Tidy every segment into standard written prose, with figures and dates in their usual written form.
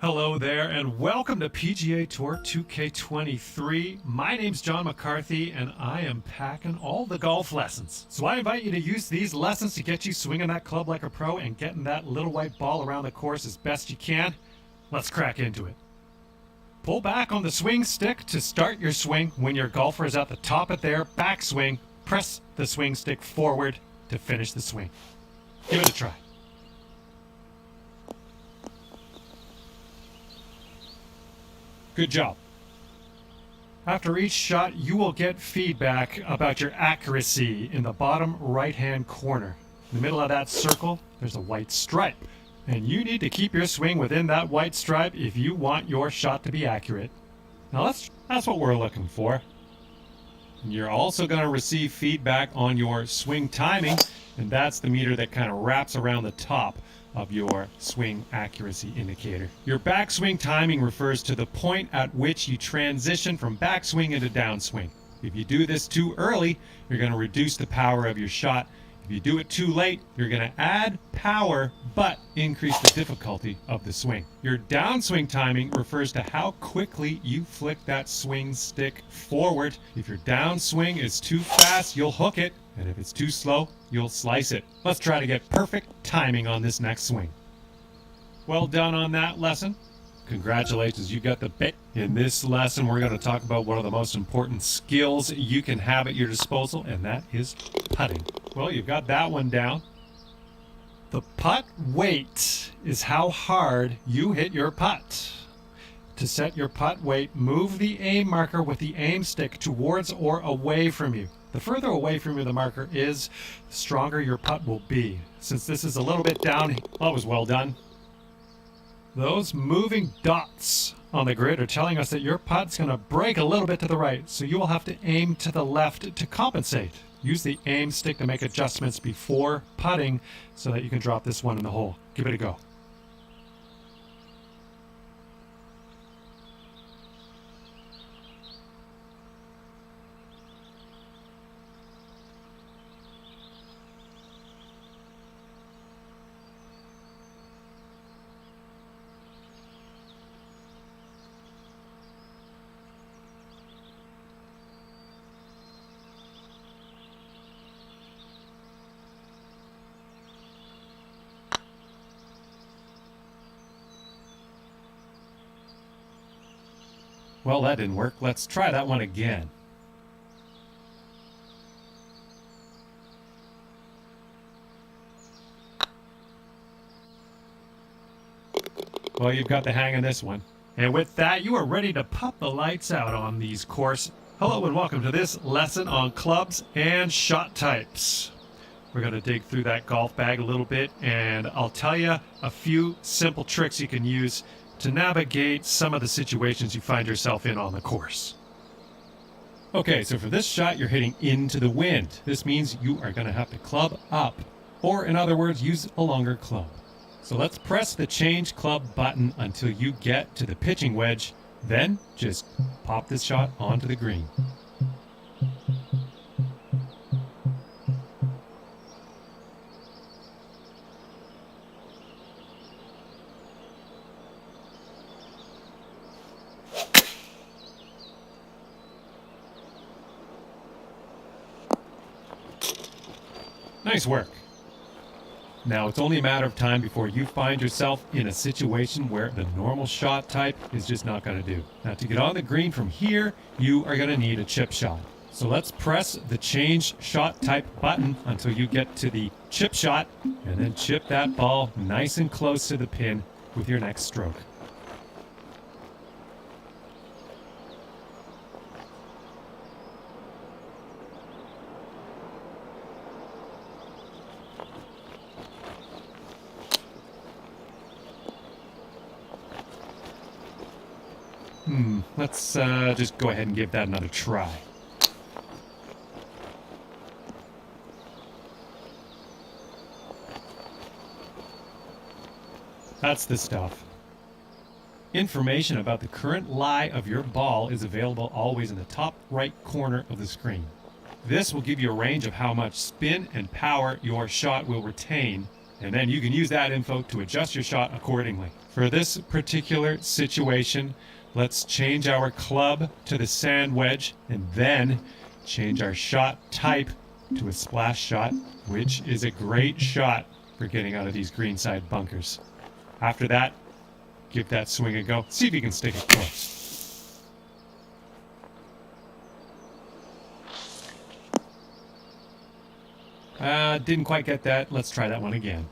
Hello there, and welcome to PGA Tour 2K23. My name's John McCarthy, and I am packing all the golf lessons. So I invite you to use these lessons to get you swinging that club like a pro and getting that little white ball around the course as best you can. Let's crack into it. Pull back on the swing stick to start your swing. When your golfer is at the top of their backswing, press the swing stick forward to finish the swing. Give it a try. Good job. After each shot, you will get feedback about your accuracy in the bottom right-hand corner. In the middle of that circle, there's a white stripe. And you need to keep your swing within that white stripe if you want your shot to be accurate. Now that's what we're looking for. And you're also going to receive feedback on your swing timing, and that's the meter that kind of wraps around the top of your swing accuracy indicator. Your backswing timing refers to the point at which you transition from backswing into downswing. If you do this too early, you're going to reduce the power of your shot. If you do it too late, you're going to add power but increase the difficulty of the swing. Your downswing timing refers to how quickly you flick that swing stick forward. If your downswing is too fast, you'll hook it. And if it's too slow, you'll slice it. Let's try to get perfect timing on this next swing. Well done on that lesson. Congratulations, you got the bit. In this lesson, we're going to talk about one of the most important skills you can have at your disposal, and that is putting. Well, you've got that one down. The putt weight is how hard you hit your putt. To set your putt weight, move the aim marker with the aim stick towards or away from you. The further away from you the marker is, the stronger your putt will be. Since this is a little bit down, that was well done. Those moving dots on the grid are telling us that your putt's going to break a little bit to the right, so you will have to aim to the left to compensate. Use the aim stick to make adjustments before putting so that you can drop this one in the hole. Give it a go. Well, that didn't work. Let's try that one again. Well, you've got the hang of this one. And with that, you are ready to pop the lights out on these courses. Hello and welcome to this lesson on clubs and shot types. We're going to dig through that golf bag a little bit, and I'll tell you a few simple tricks you can use to navigate some of the situations you find yourself in on the course. Okay, so for this shot, you're hitting into the wind. This means you are going to have to club up, or in other words, use a longer club. So let's press the change club button until you get to the pitching wedge, then just pop this shot onto the green. Nice work. Now it's only a matter of time before you find yourself in a situation where the normal shot type is just not going to do. Now to get on the green from here, you are going to need a chip shot. So let's press the change shot type button until you get to the chip shot, and then chip that ball nice and close to the pin with your next stroke. Let's just go ahead and give that another try. That's the stuff. Information about the current lie of your ball is available always in the top right corner of the screen. This will give you a range of how much spin and power your shot will retain And then you can use that info to adjust your shot accordingly. For this particular situation, let's change our club to the sand wedge and then change our shot type to a splash shot, which is a great shot for getting out of these greenside bunkers. After that, give that swing a go. See if you can stick it close. Didn't quite get that. Let's try that one again.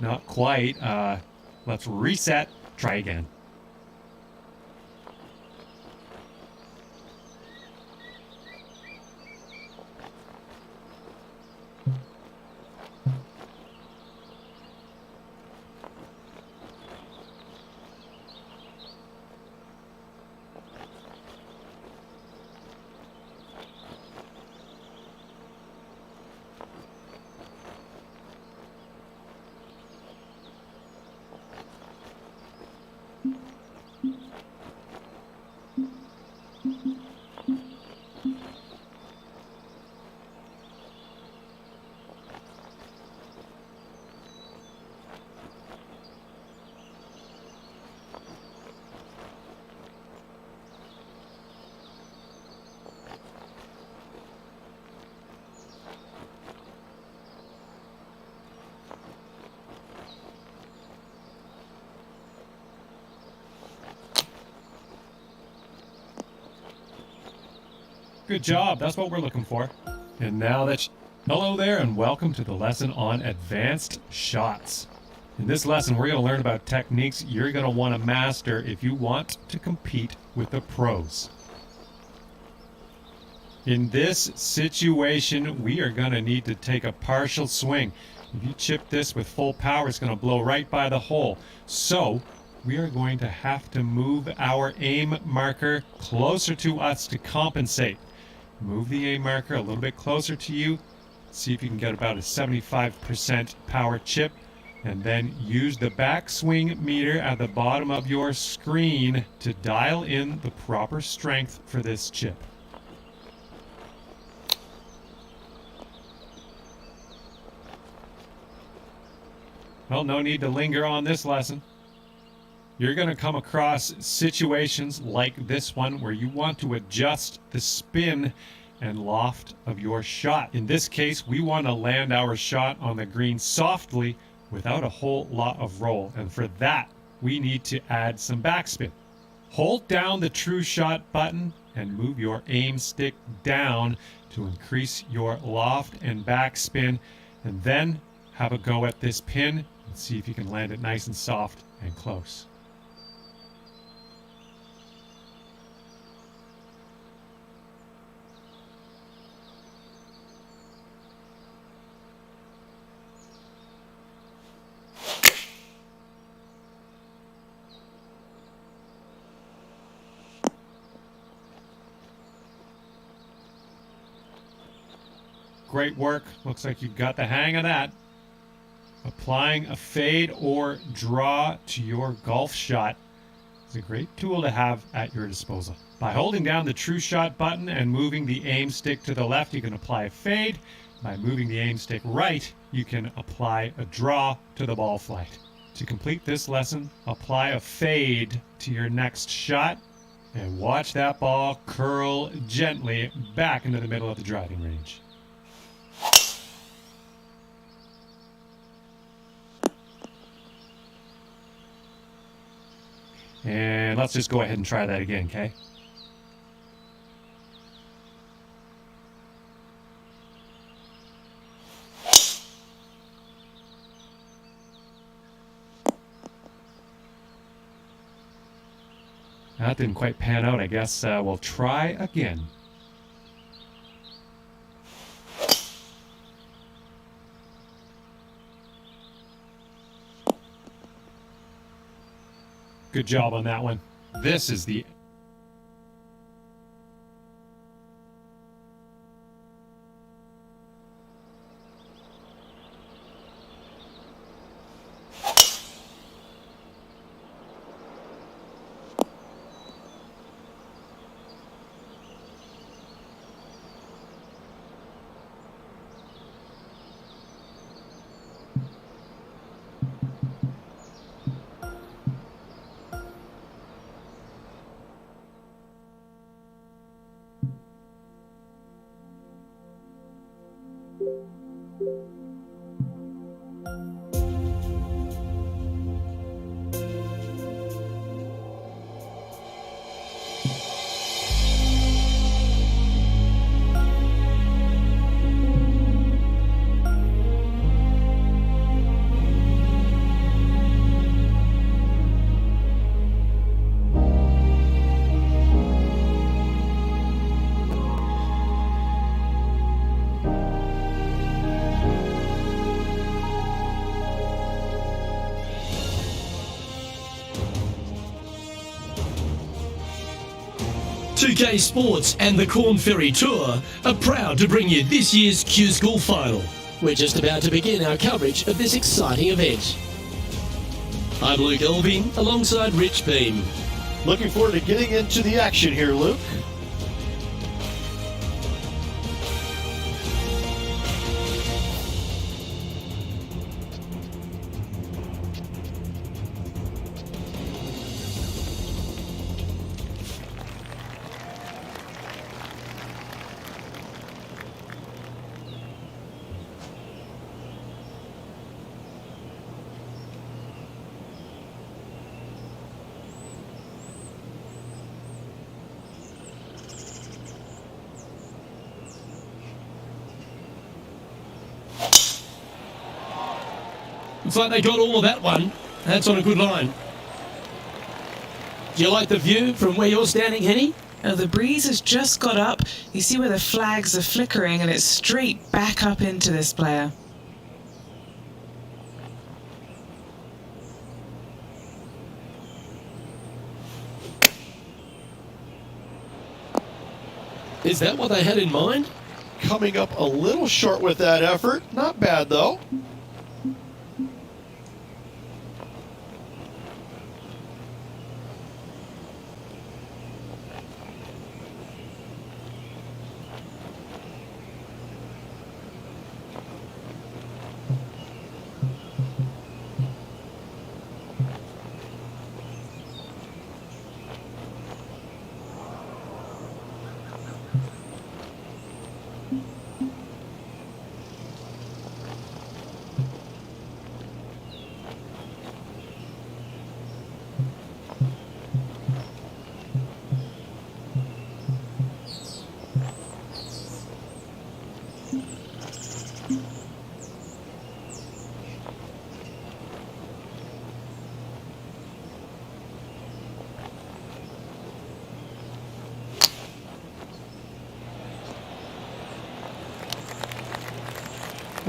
Not quite. Let's reset. Try again. Good job. That's what we're looking for. And now that... Hello there and welcome to the lesson on advanced shots. In this lesson, we're going to learn about techniques you're going to want to master if you want to compete with the pros. In this situation, we are going to need to take a partial swing. If you chip this with full power, it's going to blow right by the hole. So, we are going to have to move our aim marker closer to us to compensate. Move the aim marker a little bit closer to you. See if you can get about a 75% power chip. And then use the backswing meter at the bottom of your screen to dial in the proper strength for this chip. Well, no need to linger on this lesson. You're going to come across situations like this one where you want to adjust the spin and loft of your shot. In this case, we want to land our shot on the green softly without a whole lot of roll. And for that, we need to add some backspin. Hold down the true shot button and move your aim stick down to increase your loft and backspin. And then have a go at this pin and see if you can land it nice and soft and close. Great work. Looks like you've got the hang of that. Applying a fade or draw to your golf shot is a great tool to have at your disposal. By holding down the true shot button and moving the aim stick to the left, you can apply a fade. By moving the aim stick right, you can apply a draw to the ball flight. To complete this lesson, apply a fade to your next shot and watch that ball curl gently back into the middle of the driving range. And let's just go ahead and try that again, okay? That didn't quite pan out. I guess we'll try again. Good job on that one. This is the... 2K Sports and the Corn Ferry Tour are proud to bring you this year's Q-School Final. We're just about to begin our coverage of this exciting event. I'm Luke Elving alongside Rich Beam. Looking forward to getting into the action here, Luke. Looks like they got all of that one. That's on a good line. Do you like the view from where you're standing, Henny? Now the breeze has just got up. You see where the flags are flickering and it's straight back up into this player. Is that what they had in mind? Coming up a little short with that effort. Not bad, though.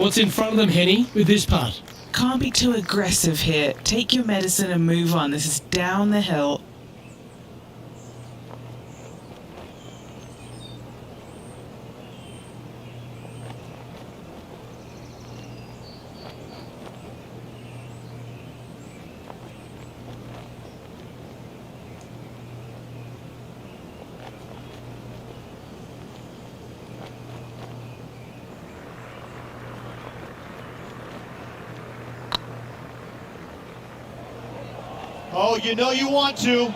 What's in front of them, Henny, with this putt? Can't be too aggressive here. Take your medicine and move on. This is down the hill. Oh, you know you want to.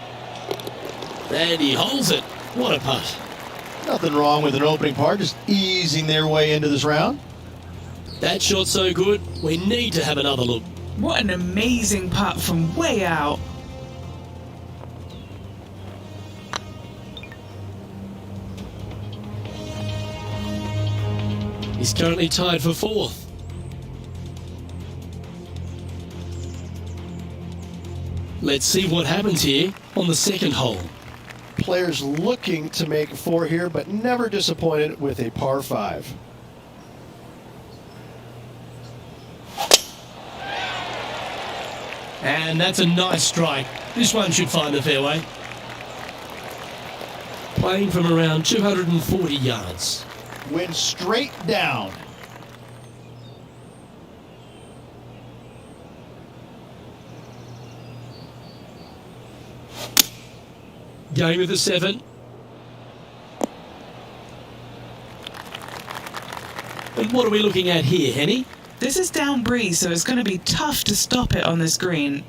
And he holds it. What a putt. Nothing wrong with an opening part, just easing their way into this round. That shot's so good, we need to have another look. What an amazing putt from way out. He's currently tied for fourth. Let's see what happens here on the second hole. Players looking to make four here, but never disappointed with a par 5. And that's a nice strike. This one should find the fairway. Playing from around 240 yards. Went straight down. Going with a 7. And what are we looking at here, Henny? This is down breeze, so it's going to be tough to stop it on this green.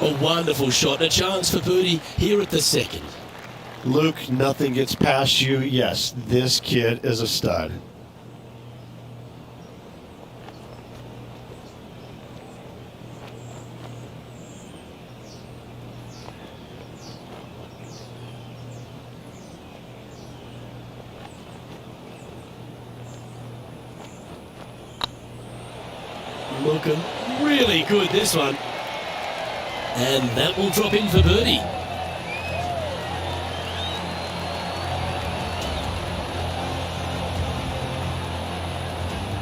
A wonderful shot, a chance for birdie here at the second. Luke, nothing gets past you. Yes, this kid is a stud. Looking really good, this one. And that will drop in for birdie.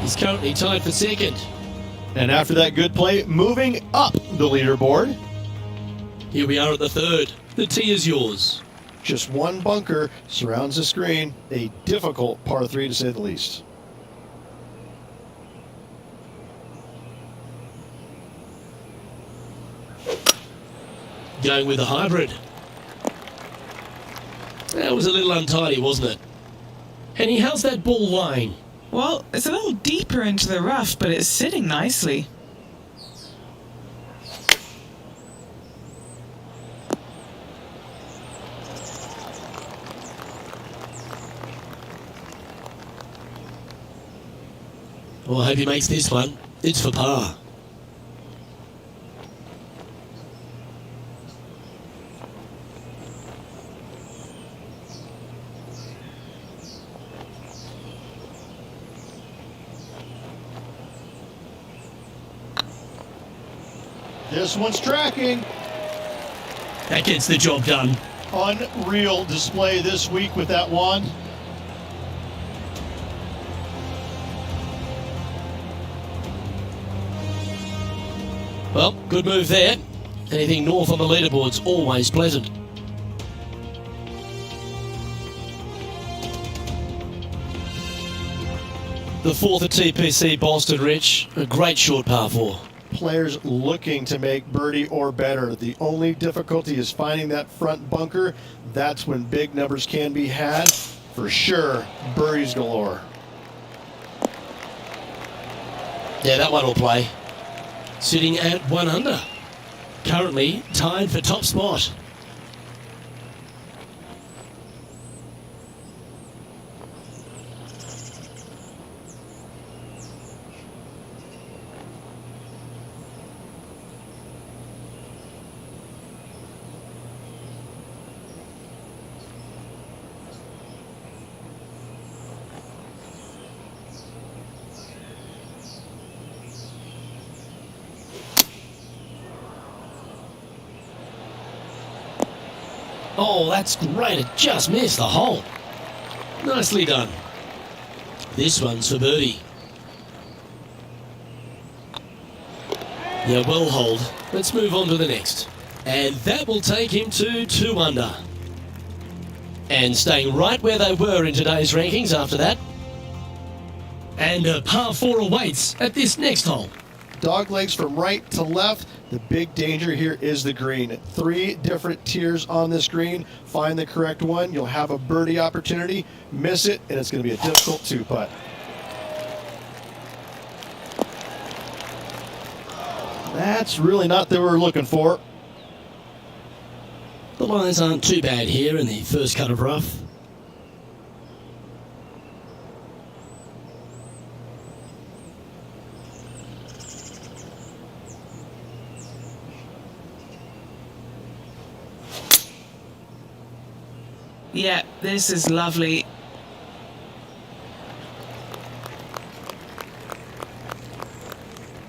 He's currently tied for second. And after that good play, moving up the leaderboard. Here we are at the third. The tee is yours. Just one bunker surrounds the screen. A difficult par 3 to say the least. Going with a hybrid. That was a little untidy, wasn't it? Henny, how's that ball lying? Well, it's a little deeper into the rough, but it's sitting nicely. Well, I hope he makes this one. It's for par. This one's tracking. That gets the job done. Unreal display this week with that wand. Well, good move there. Anything north on the leaderboard's always pleasant. The fourth at TPC Boston, Rich. A great short par 4. Players looking to make birdie or better. The only difficulty is finding that front bunker. That's when big numbers can be had. For sure, birdies galore. Yeah, that one will play. Sitting at 1 under. Currently tied for top spot. Oh, that's great. It just missed the hole. Nicely done. This one's for birdie. Yeah, well hold. Let's move on to the next. And that will take him to 2 under. And staying right where they were in today's rankings after that. And a par 4 awaits at this next hole. Dog legs from right to left. The big danger here is the green. 3 different tiers on this green. Find the correct one. You'll have a birdie opportunity. Miss it, and it's going to be a difficult 2-putt. That's really not what we're looking for. The lines aren't too bad here in the first cut of rough. Yeah, this is lovely.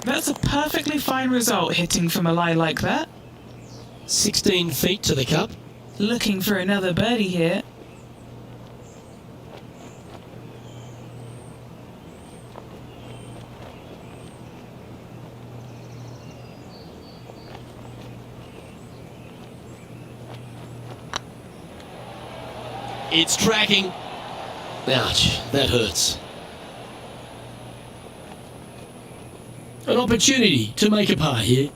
That's a perfectly fine result hitting from a lie like that. 16 feet to the cup. Looking for another birdie here. It's tracking. Ouch, that hurts. An opportunity to make a par here.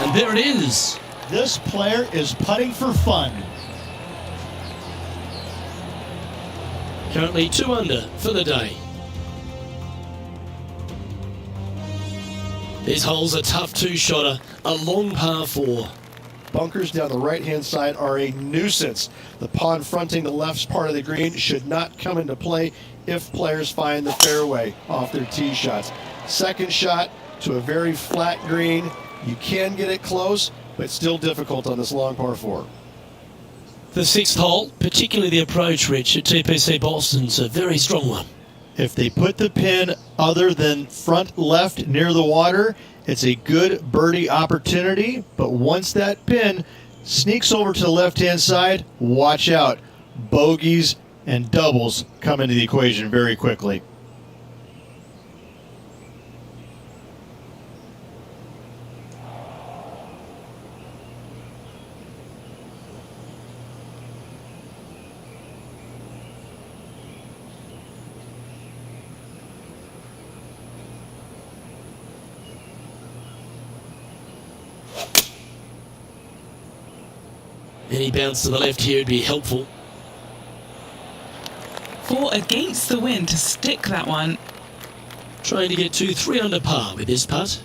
And there it is. This player is putting for fun. Currently 2 under for the day. This hole's a tough 2-shotter, a long par 4. Bunkers down the right-hand side are a nuisance. The pond fronting the left part of the green should not come into play if players find the fairway off their tee shots. Second shot to a very flat green. You can get it close, but still difficult on this long par 4. The 6th hole, particularly the approach, Rich, at TPC Boston's a very strong one. If they put the pin other than front left near the water, it's a good birdie opportunity, but once that pin sneaks over to the left-hand side, watch out. Bogeys and doubles come into the equation very quickly. Any bounce to the left here would be helpful. 4 against the wind to stick that one. Trying to get to 3 under par with this putt.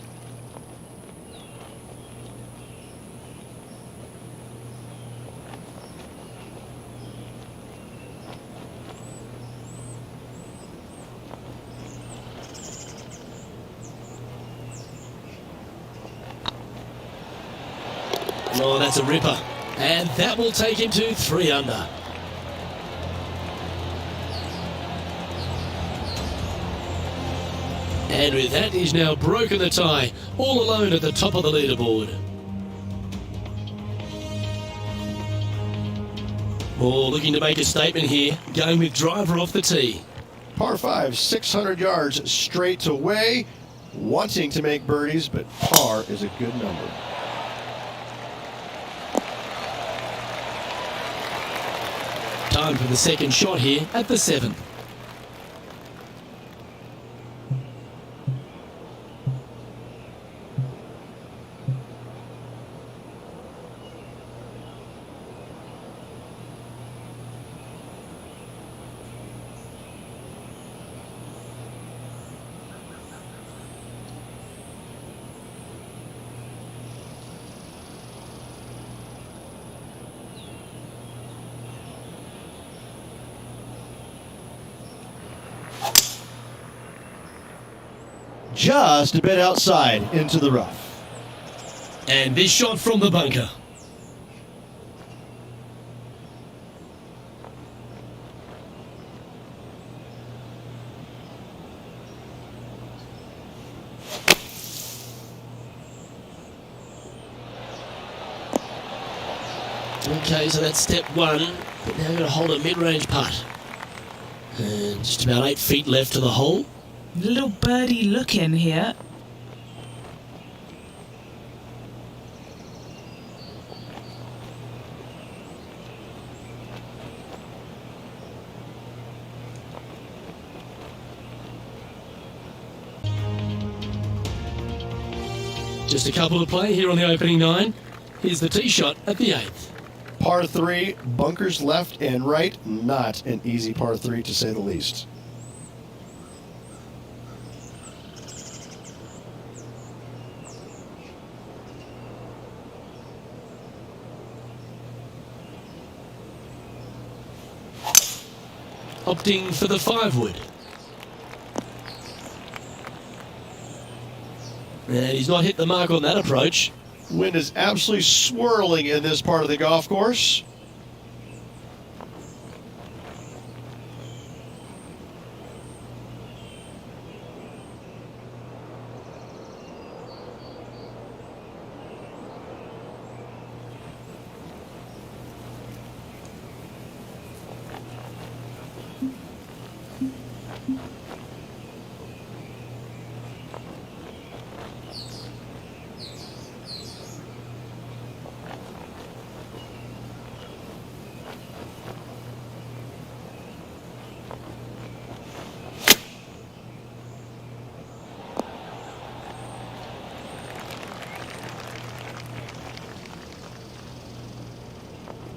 Oh, that's a ripper. And that will take him to 3 under. And with that, he's now broken the tie, all alone at the top of the leaderboard. Oh, looking to make a statement here, going with driver off the tee. Par 5, 600 yards straight away. Wanting to make birdies, but par is a good number. Time for the second shot here at the 7th. Just a bit outside into the rough. And this shot from the bunker. Okay, so that's step 1. But now we're going to hold a mid-range putt. And just about 8 feet left to the hole. Little birdie look in here. Just a couple to play here on the opening 9. Here's the tee shot at the 8th. Par 3, bunkers left and right. Not an easy par 3 to say the least. Opting for the 5-wood. And he's not hit the mark on that approach. Wind is absolutely swirling in this part of the golf course.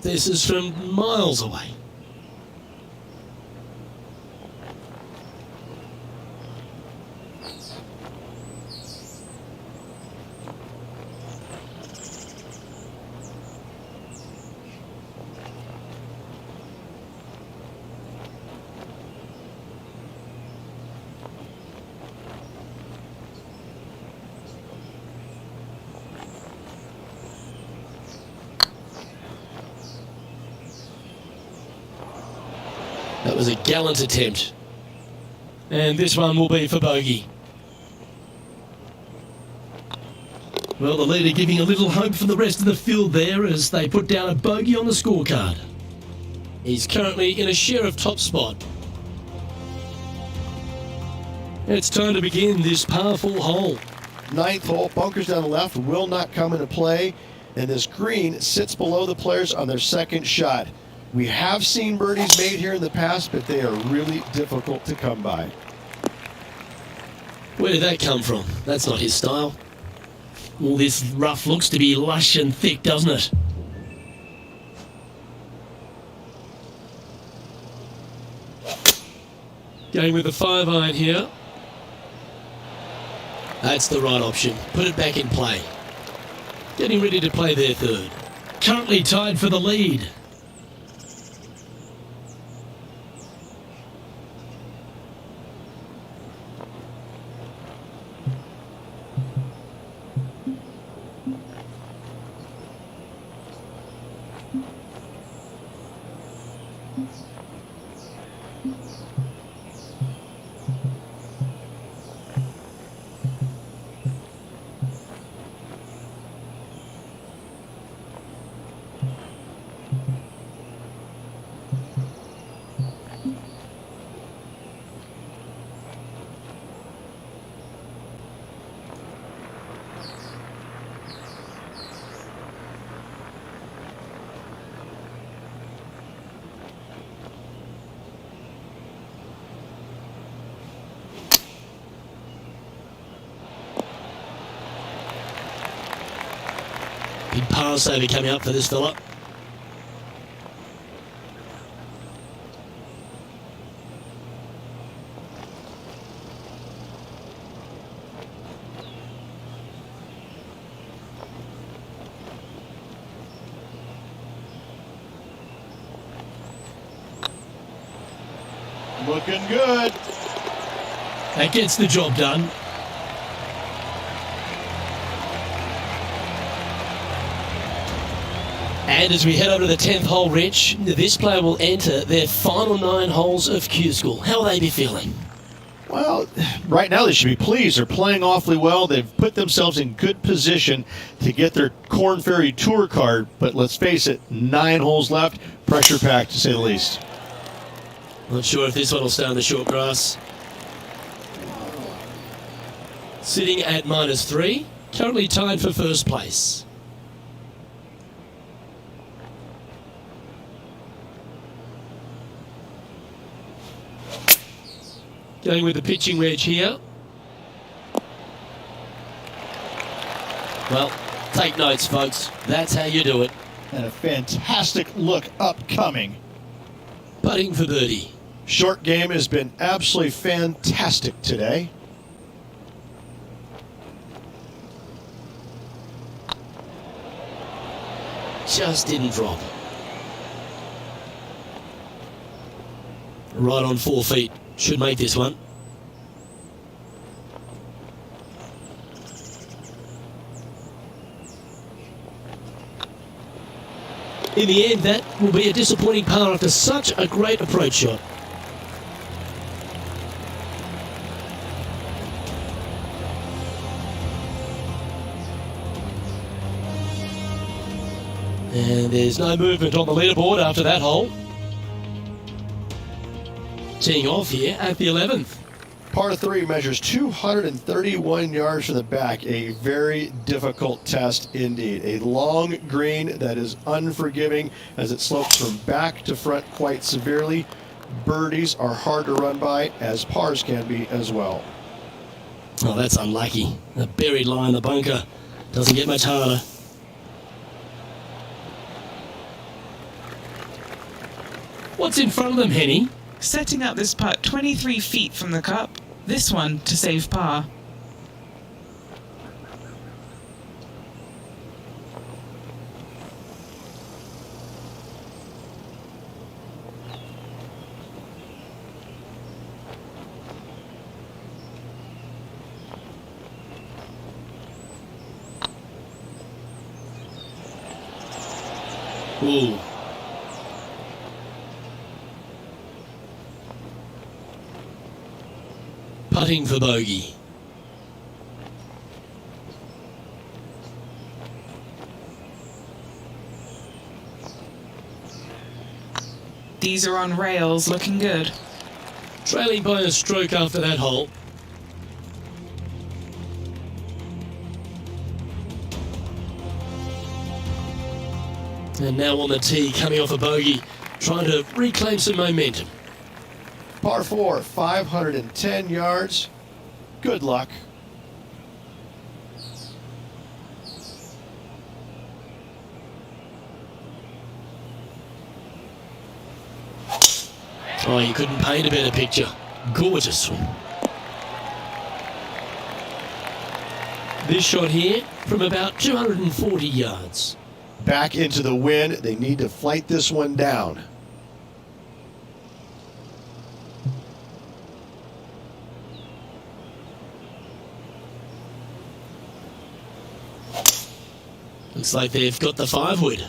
This is from miles away. That was a gallant attempt. And this one will be for bogey. Well, the leader giving a little hope for the rest of the field there as they put down a bogey on the scorecard. He's currently in a share of top spot. It's time to begin this powerful hole. Ninth hole, bunkers down the left will not come into play, and this green sits below the players on their second shot. We have seen birdies made here in the past, but they are really difficult to come by. Where did that come from? That's not his style. All this rough looks to be lush and thick, doesn't it? Going with the 5-iron here. That's the right option. Put it back in play. Getting ready to play their third. Currently tied for the lead. Big par saver coming up for this fella. Looking good. That gets the job done. And as we head over to the 10th hole, Rich, this player will enter their final 9 holes of Q School. How will they be feeling? Well, right now they should be pleased. They're playing awfully well. They've put themselves in good position to get their Corn Ferry Tour card. But let's face it, 9 holes left. Pressure packed, to say the least. Not sure if this one will stay on the short grass. Sitting at -3, currently tied for first place. Going with the pitching wedge here. Well, take notes, folks. That's how you do it. And a fantastic look upcoming. Putting for birdie. Short game has been absolutely fantastic today. Just didn't drop. Right on 4 feet. Should make this one. In the end, that will be a disappointing par after such a great approach shot. And there's no movement on the leaderboard after that hole. Teeing off here at the 11th. Par 3 measures 231 yards from the back. A very difficult test indeed. A long green that is unforgiving as it slopes from back to front quite severely. Birdies are hard to run by, as pars can be as well. Oh, that's unlucky. A buried line in the bunker. Doesn't get much harder. What's in front of them, Henny? Setting up this putt 23 feet from the cup. this one to save par. Ooh. Putting for bogey. These are on rails, looking good. Trailing by a stroke after that hole. And now on the tee, coming off a bogey, trying to reclaim some momentum. Par 4, 510 yards. Good luck. Oh, you couldn't paint a better picture. Gorgeous swing. This shot here from about 240 yards. Back into the wind. They need to flight this one down. Looks like they've got the 5-wood.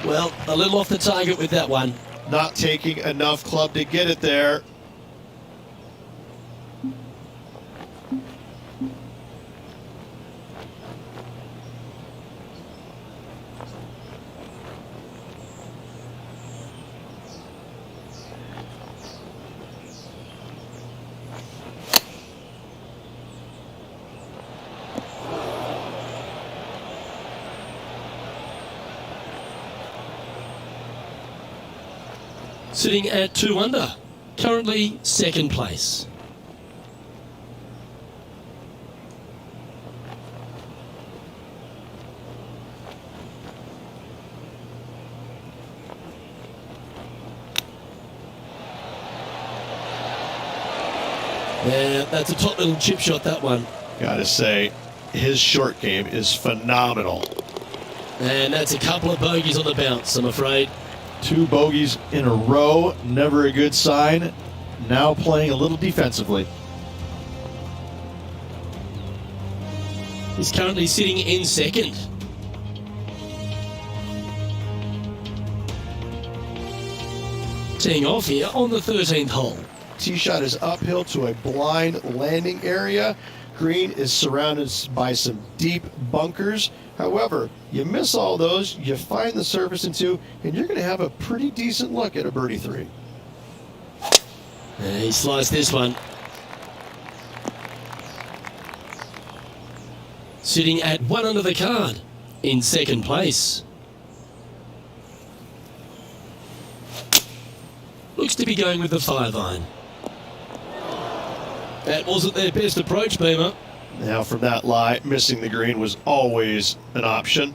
Well, a little off the target with that one. Not taking enough club to get it there. Sitting at 2 under, currently second place. Yeah, that's a top little chip shot, that one. Gotta say, his short game is phenomenal. And that's a couple of bogeys on the bounce, I'm afraid. 2 bogeys in a row, never a good sign. Now playing a little defensively. He's currently sitting in second. Teeing off here on the 13th hole. Tee shot is uphill to a blind landing area. Green is surrounded by some deep bunkers. However, you miss all those, you find the surface in 2, and you're going to have a pretty decent look at a birdie 3. He sliced this one. Sitting at 1 under the card in second place. Looks to be going with the 5-iron. That wasn't their best approach, Beamer. Now from that lie, missing the green was always an option.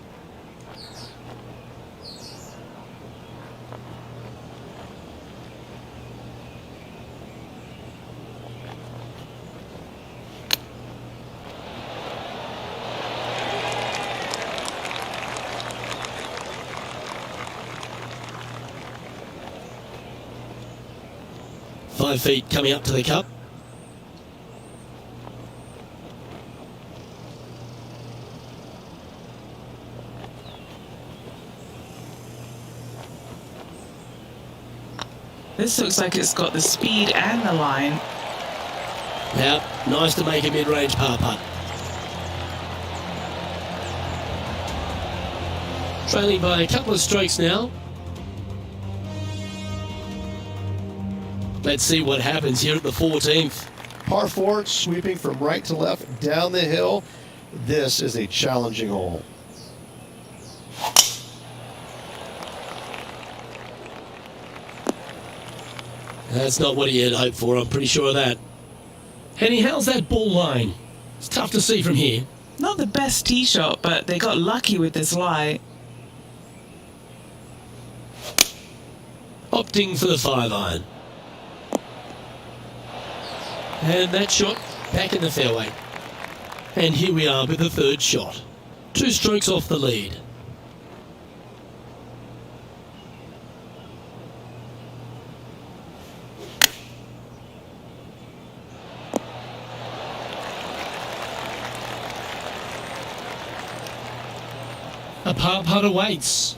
Five feet coming up to the cup. This looks like it's got the speed and the line. Now, nice to make a mid-range par putt. Trailing by a couple of strokes now. Let's see what happens here at the 14th. Par 4, sweeping from right to left down the hill. This is a challenging hole. That's not what he had hoped for, I'm pretty sure of that. Henny, how's that ball line? It's tough to see from here. Not the best tee shot, but they got lucky with this lie. Opting for the 5-iron. And that shot back in the fairway. And here we are with the third shot. 2 strokes off the lead. A par putt awaits.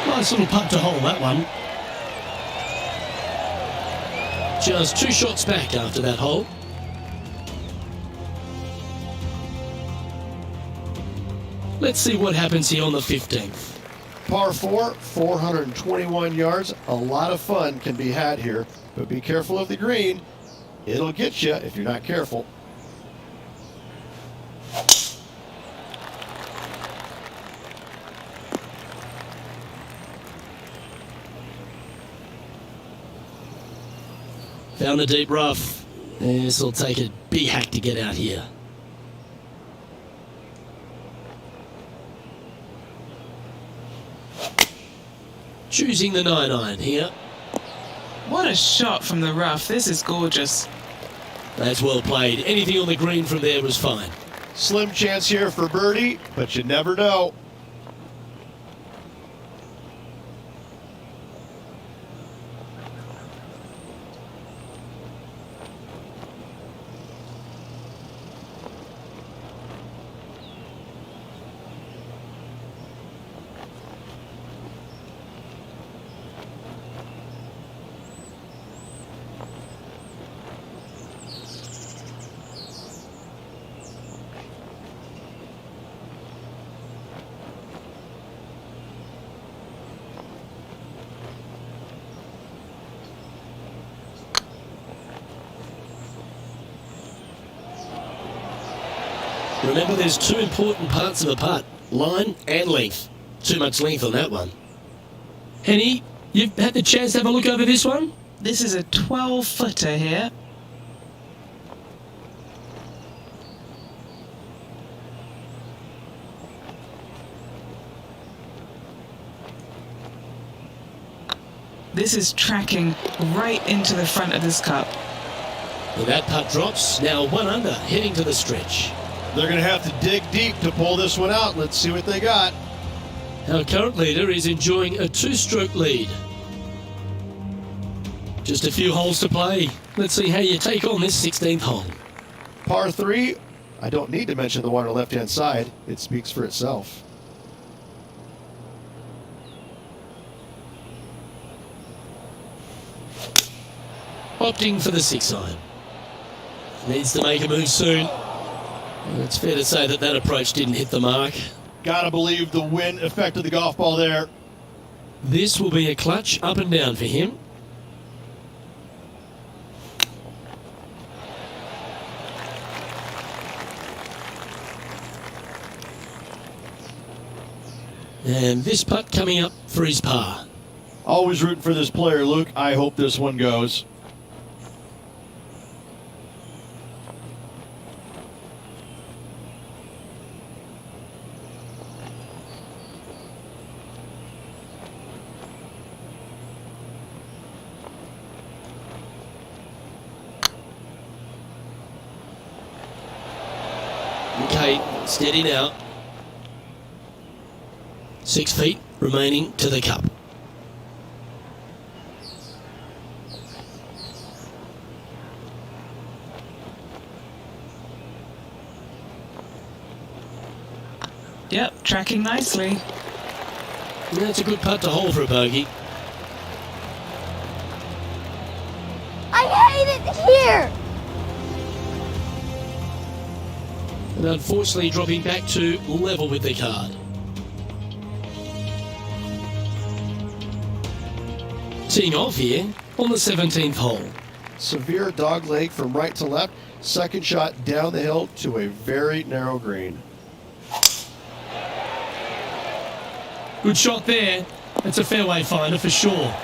Nice little putt to hole, that one. Just 2 shots back after that hole. Let's see what happens here on the 15th. Par 4, 421 yards. A lot of fun can be had here, but be careful of the green. It'll get you if you're not careful. Found the deep rough. This will take a big hack to get out here. Choosing the 9-iron here. What a shot from the rough. This is gorgeous. That's well played. Anything on the green from there was fine. Slim chance here for birdie, but you never know. Remember, there's 2 important parts of a putt. Line and length. Too much length on that one. Henny, you've had the chance to have a look over this one? This is a 12-footer here. This is tracking right into the front of this cup. Well, that putt drops. Now 1 under, heading to the stretch. They're going to have to dig deep to pull this one out. Let's see what they got. Our current leader is enjoying a 2-stroke lead. Just a few holes to play. Let's see how you take on this 16th hole. Par 3, I don't need to mention the one on the left-hand side. It speaks for itself. Opting for the 6-iron. Needs to make a move soon. It's fair to say that that approach didn't hit the mark. Gotta believe the wind affected the golf ball there. This will be a clutch up and down for him. And this putt coming up for his par. Always rooting for this player, Luke. I hope this one goes. Okay, steady now. 6 feet remaining to the cup. Yep, tracking nicely. That's a good putt to hold for a bogey. I hate it here! And unfortunately dropping back to level with the card. Teeing off here on the 17th hole. Severe dog leg from right to left. Second shot down the hill to a very narrow green. Good shot there. That's a fairway finder for sure.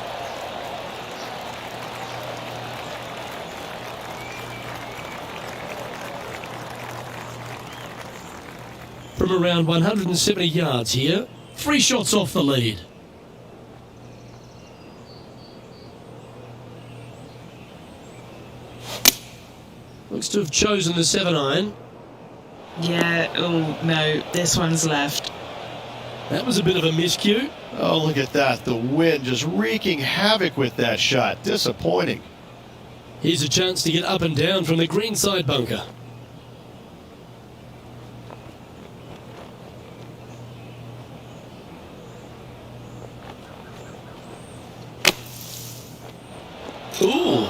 From around 170 yards here, 3 shots off the lead. Looks to have chosen the 7-iron. Yeah, oh no, this one's left. That was a bit of a miscue. Oh, look at that. The wind just wreaking havoc with that shot. Disappointing. Here's a chance to get up and down from the green side bunker. Ooh!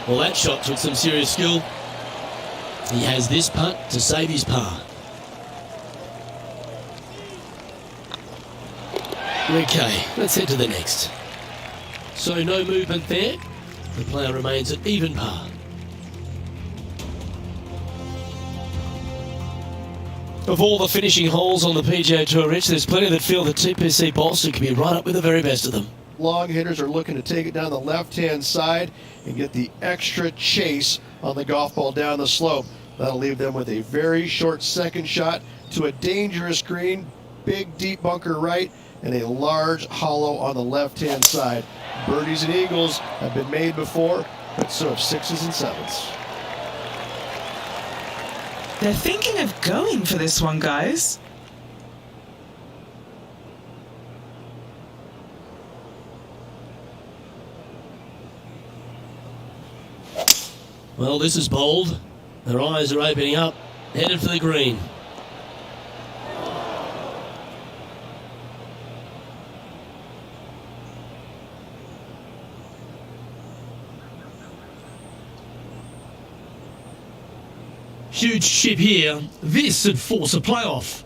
Well, that shot took some serious skill. He has this putt to save his par. Okay, let's head to the next. So no movement there. The player remains at even par. Of all the finishing holes on the PGA Tour, Rich, there's plenty that feel the TPC Boston can be right up with the very best of them. Long hitters are looking to take it down the left-hand side and get the extra chase on the golf ball down the slope. That'll leave them with a very short second shot to a dangerous green, big deep bunker right, and a large hollow on the left-hand side. Birdies and eagles have been made before, but so have 6s and 7s. They're thinking of going for this one, guys. Well, this is bold. Their eyes are opening up, headed for the green. Huge chip here. This would force a playoff.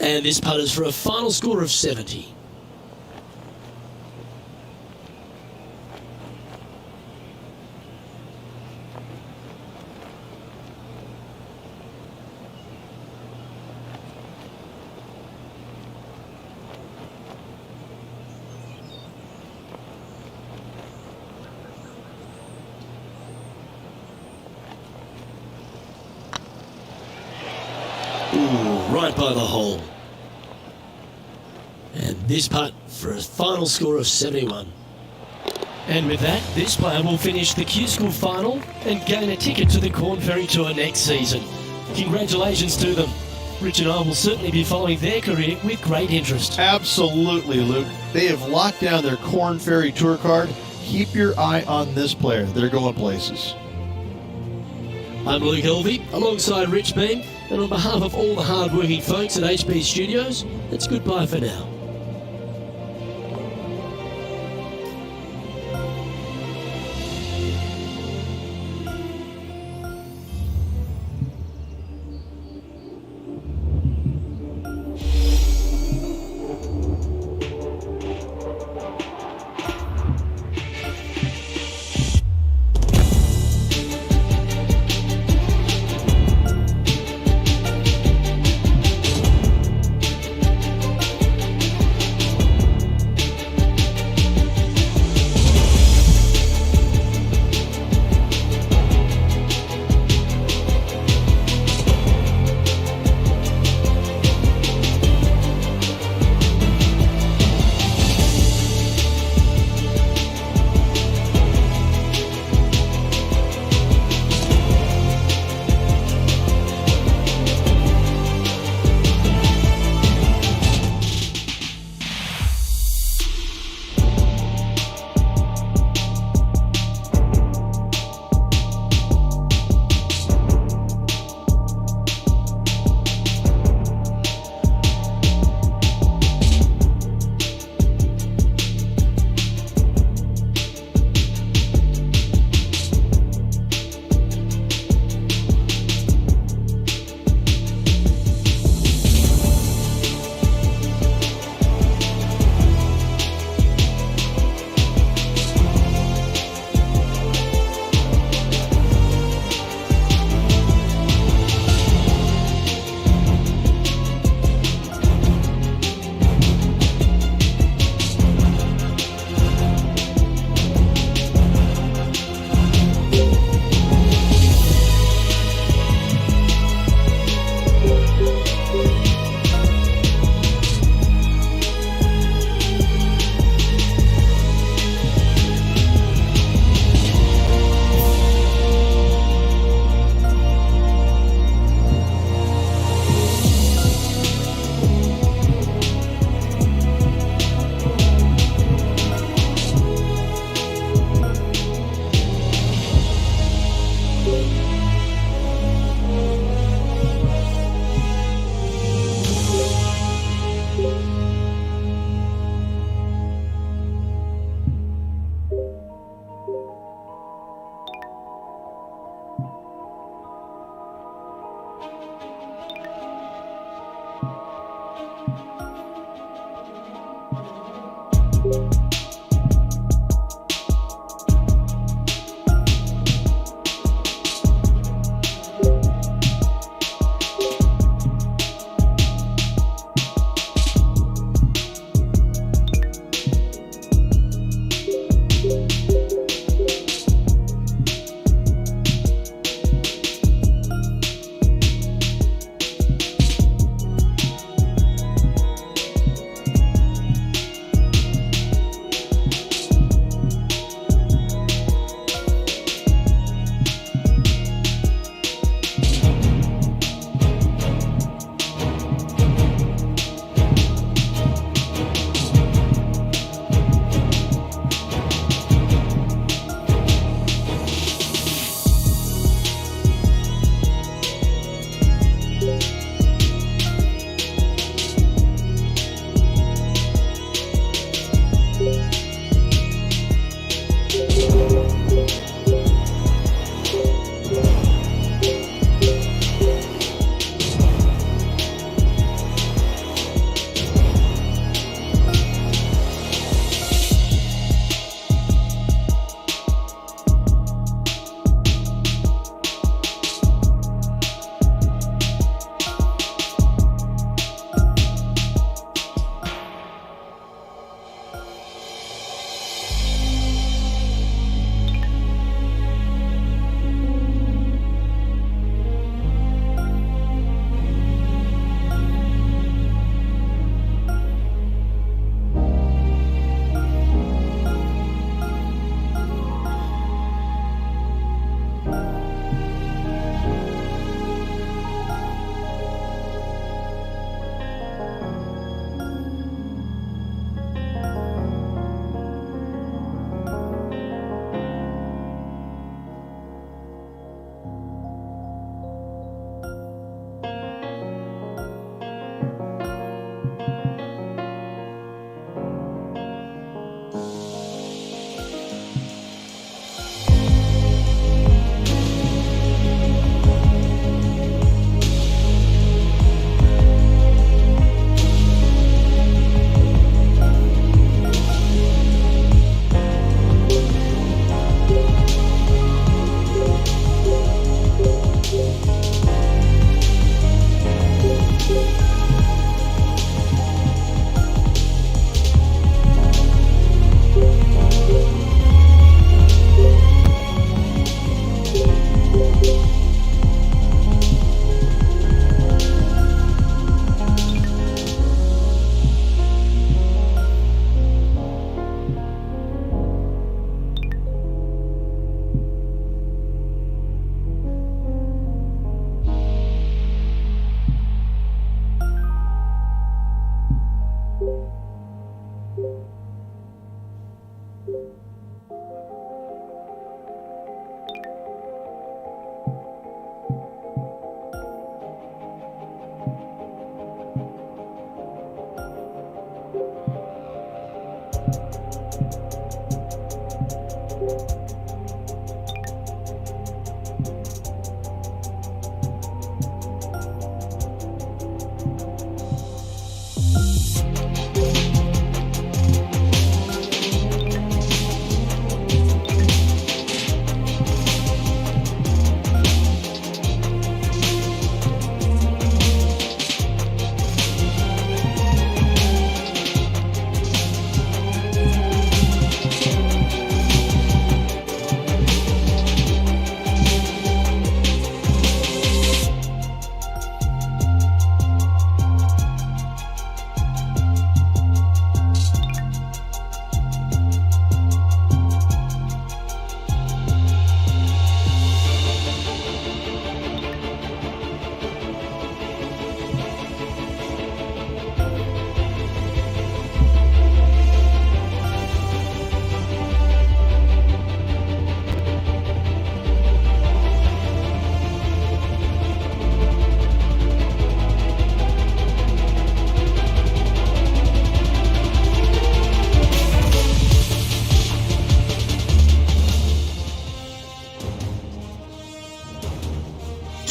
And this putt is for a final score of 70. Ooh, right by the hole. And this putt for a final score of 71. And with that, this player will finish the Q School final and gain a ticket to the Corn Ferry Tour next season. Congratulations to them. Rich and I will certainly be following their career with great interest. Absolutely, Luke. They have locked down their Corn Ferry Tour card. Keep your eye on this player. They're going places. I'm Luke Elvey, alongside Rich Beam, and on behalf of all the hard-working folks at HB Studios, it's goodbye for now.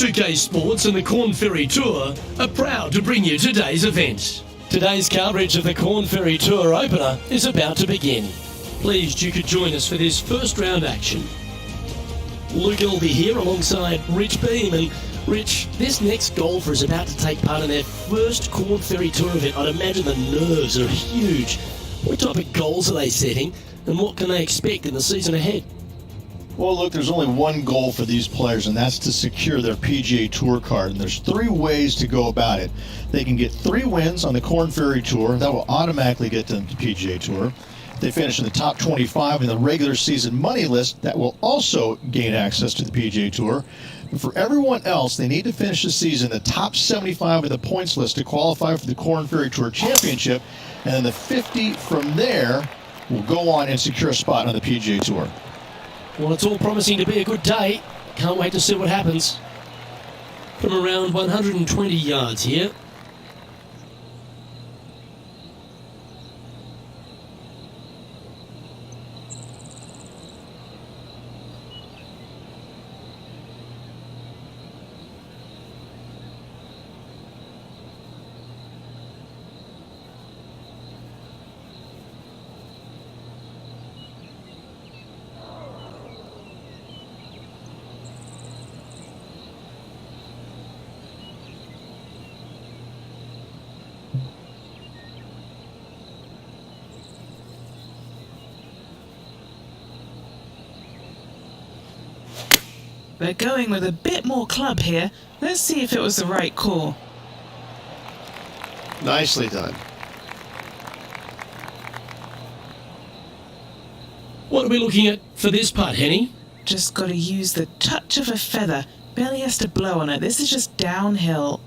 2K Sports and the Corn Ferry Tour are proud to bring you today's event. Today's coverage of the Corn Ferry Tour opener is about to begin. Pleased you could join us for this first round action. Luke will be here alongside Rich Beam, and Rich, this next golfer is about to take part in their first Corn Ferry Tour event. I'd imagine the nerves are huge. What type of goals are they setting, and what can they expect in the season ahead? Well, look, there's only one goal for these players, and that's to secure their PGA Tour card. And there's 3 ways to go about it. They can get 3 wins on the Corn Ferry Tour. That will automatically get them to the PGA Tour. If they finish in the top 25 in the regular season money list, that will also gain access to the PGA Tour. But for everyone else, they need to finish the season in the top 75 of the points list to qualify for the Corn Ferry Tour Championship. And then the 50 from there will go on and secure a spot on the PGA Tour. Well, it's all promising to be a good day. Can't wait to see what happens. From around 120 yards here. They're going with a bit more club here. Let's see if it was the right call. Nicely done. What are we looking at for this putt, Henny? Just got to use the touch of a feather. Barely has to blow on it. This is just downhill.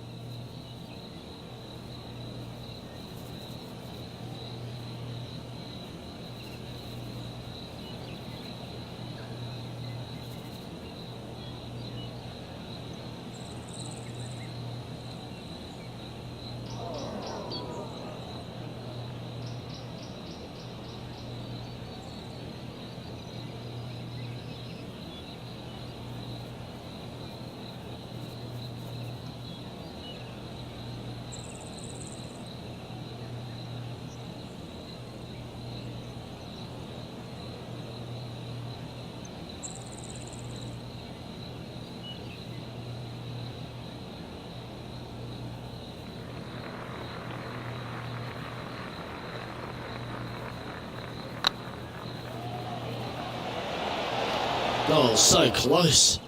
Oh, so close.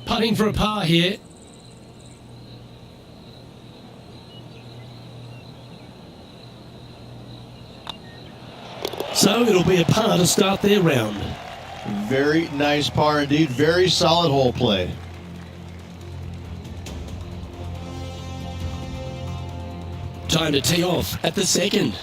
Putting for a par here. So it'll be a par to start their round. Very nice par indeed. Very solid hole play. Time to tee off at the second.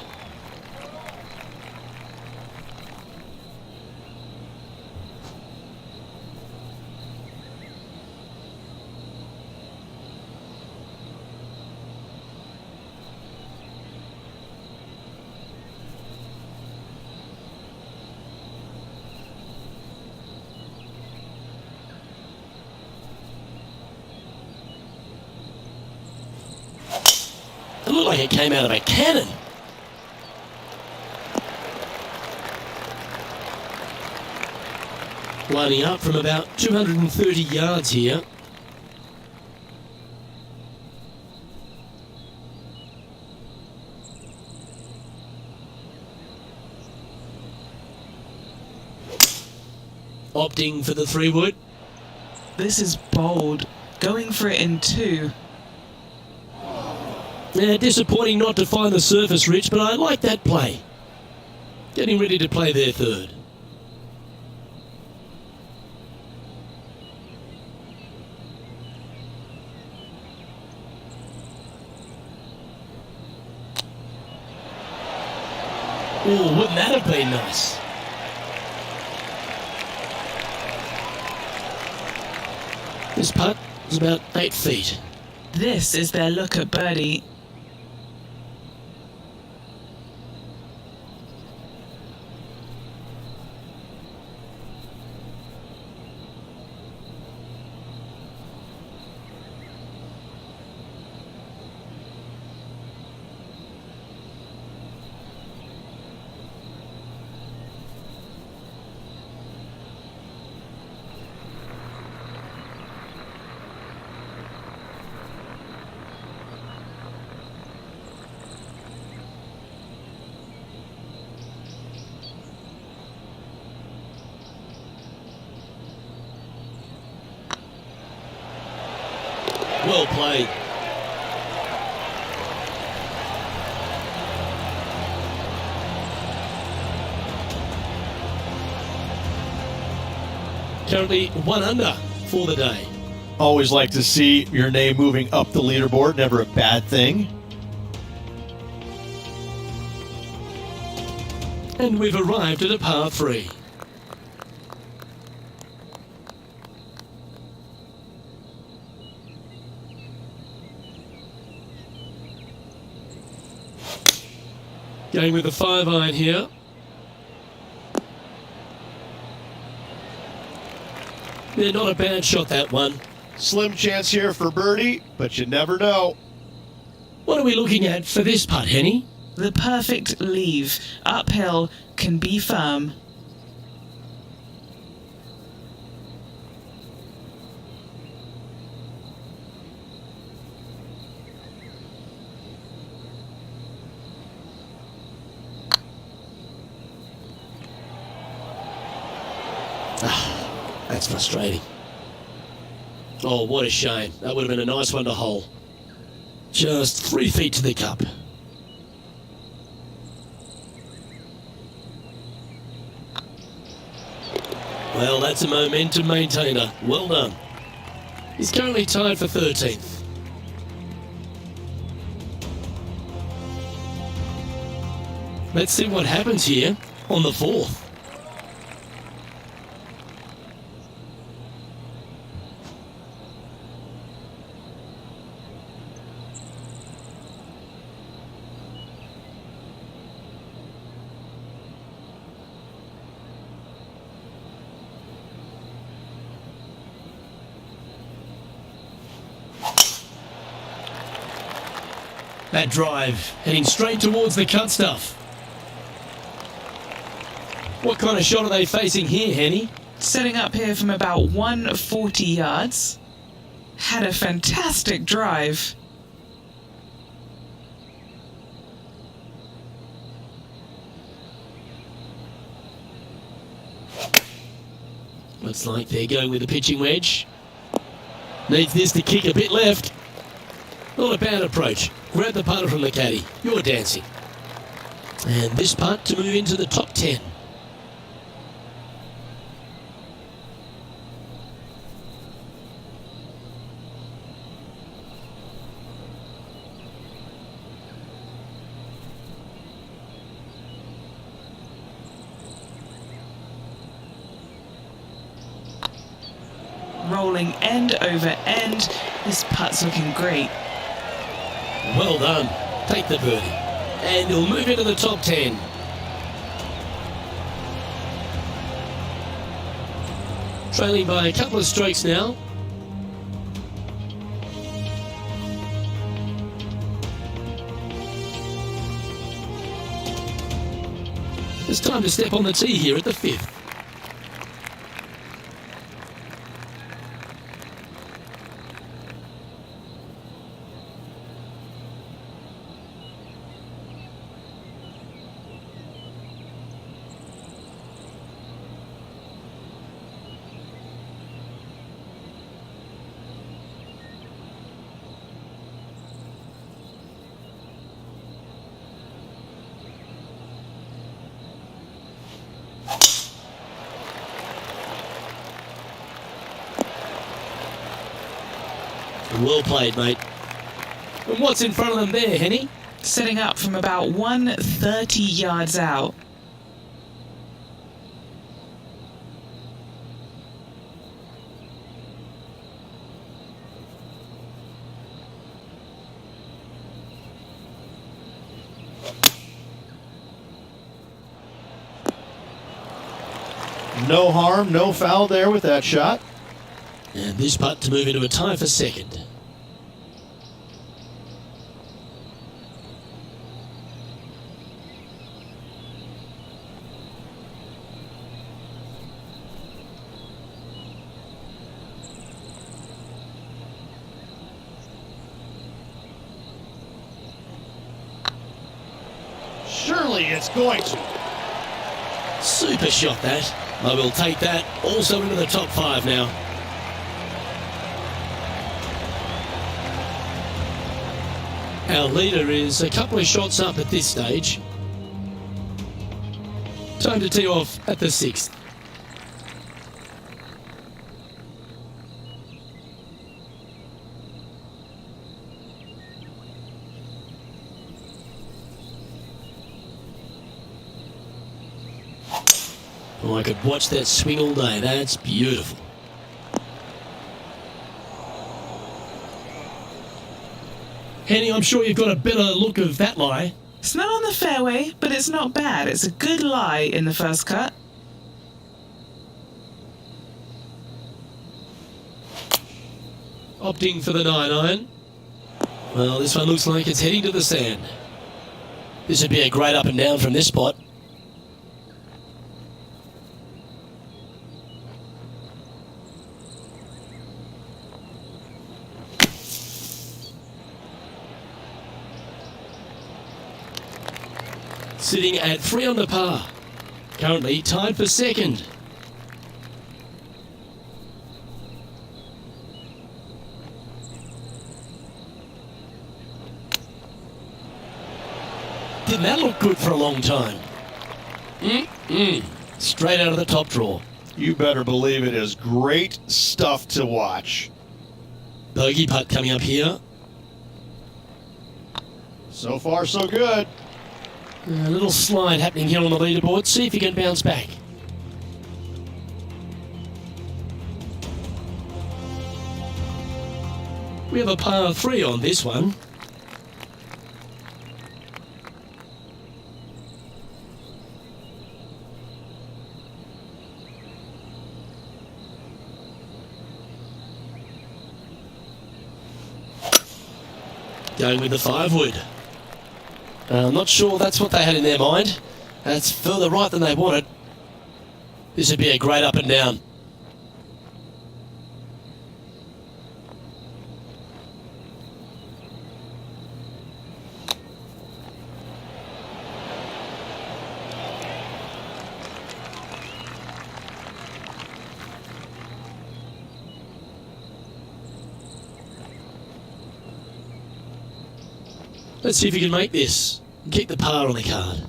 looked like it came out of a cannon. Lining up from about 230 yards here. Opting for the 3-wood. This is bold. Going for it in 2. Yeah, disappointing not to find the surface, Rich, but I like that play. Getting ready to play their 3rd. Oh, wouldn't that have been nice? This putt is about 8 feet. This is their look at birdie. Well played. Currently 1 under for the day. Always like to see your name moving up the leaderboard. Never a bad thing. And we've arrived at a par 3. Going with a 5-iron here. Yeah, not a bad shot, that one. Slim chance here for birdie, but you never know. What are we looking at for this putt, Henny? The perfect leave. Uphill, can be firm. That's frustrating. Oh, what a shame. That would have been a nice one to hole. Just 3 feet to the cup. Well, that's a momentum maintainer. Well done. He's currently tied for 13th. Let's see what happens here on the 4th. That drive, heading straight towards the cut stuff. What kind of shot are they facing here, Henny? Setting up here from about 140 yards. Had a fantastic drive. Looks like they're going with the pitching wedge. Needs this to kick a bit left. Not a bad approach. Grab the putter from the caddy. You're dancing. And this putt to move into the top 10. Rolling end over end. This putt's looking great. Well done. Take the birdie. And you'll move into the top 10. Trailing by a couple of strokes now. It's time to step on the tee here at the 5th. Well played, mate. And what's in front of them there, Henny? Setting up from about 130 yards out. No harm, no foul there with that shot. And this putt to move into a tie for second. Surely it's going to. Super shot that. I will take that also into the top 5 now. Our leader is a couple of shots up at this stage. Time to tee off at the 6th. Oh, I could watch that swing all day. That's beautiful. Henny, I'm sure you've got a better look of that lie. It's not on the fairway, but it's not bad. It's a good lie in the first cut. Opting for the 9-iron. Well, this one looks like it's heading to the sand. This would be a great up and down from this spot. Sitting at 3 under par. Currently tied for second. Didn't that look good for a long time? Straight out of the top drawer. You better believe it is great stuff to watch. Bogey putt coming up here. So far, so good. A little slide happening here on the leaderboard. See if he can bounce back. We have a par 3 on this one. Going with the 5-wood. I'm not sure that's what they had in their mind. That's further right than they wanted. This would be a great up and down. Let's see if we can make this. Keep the par on the card.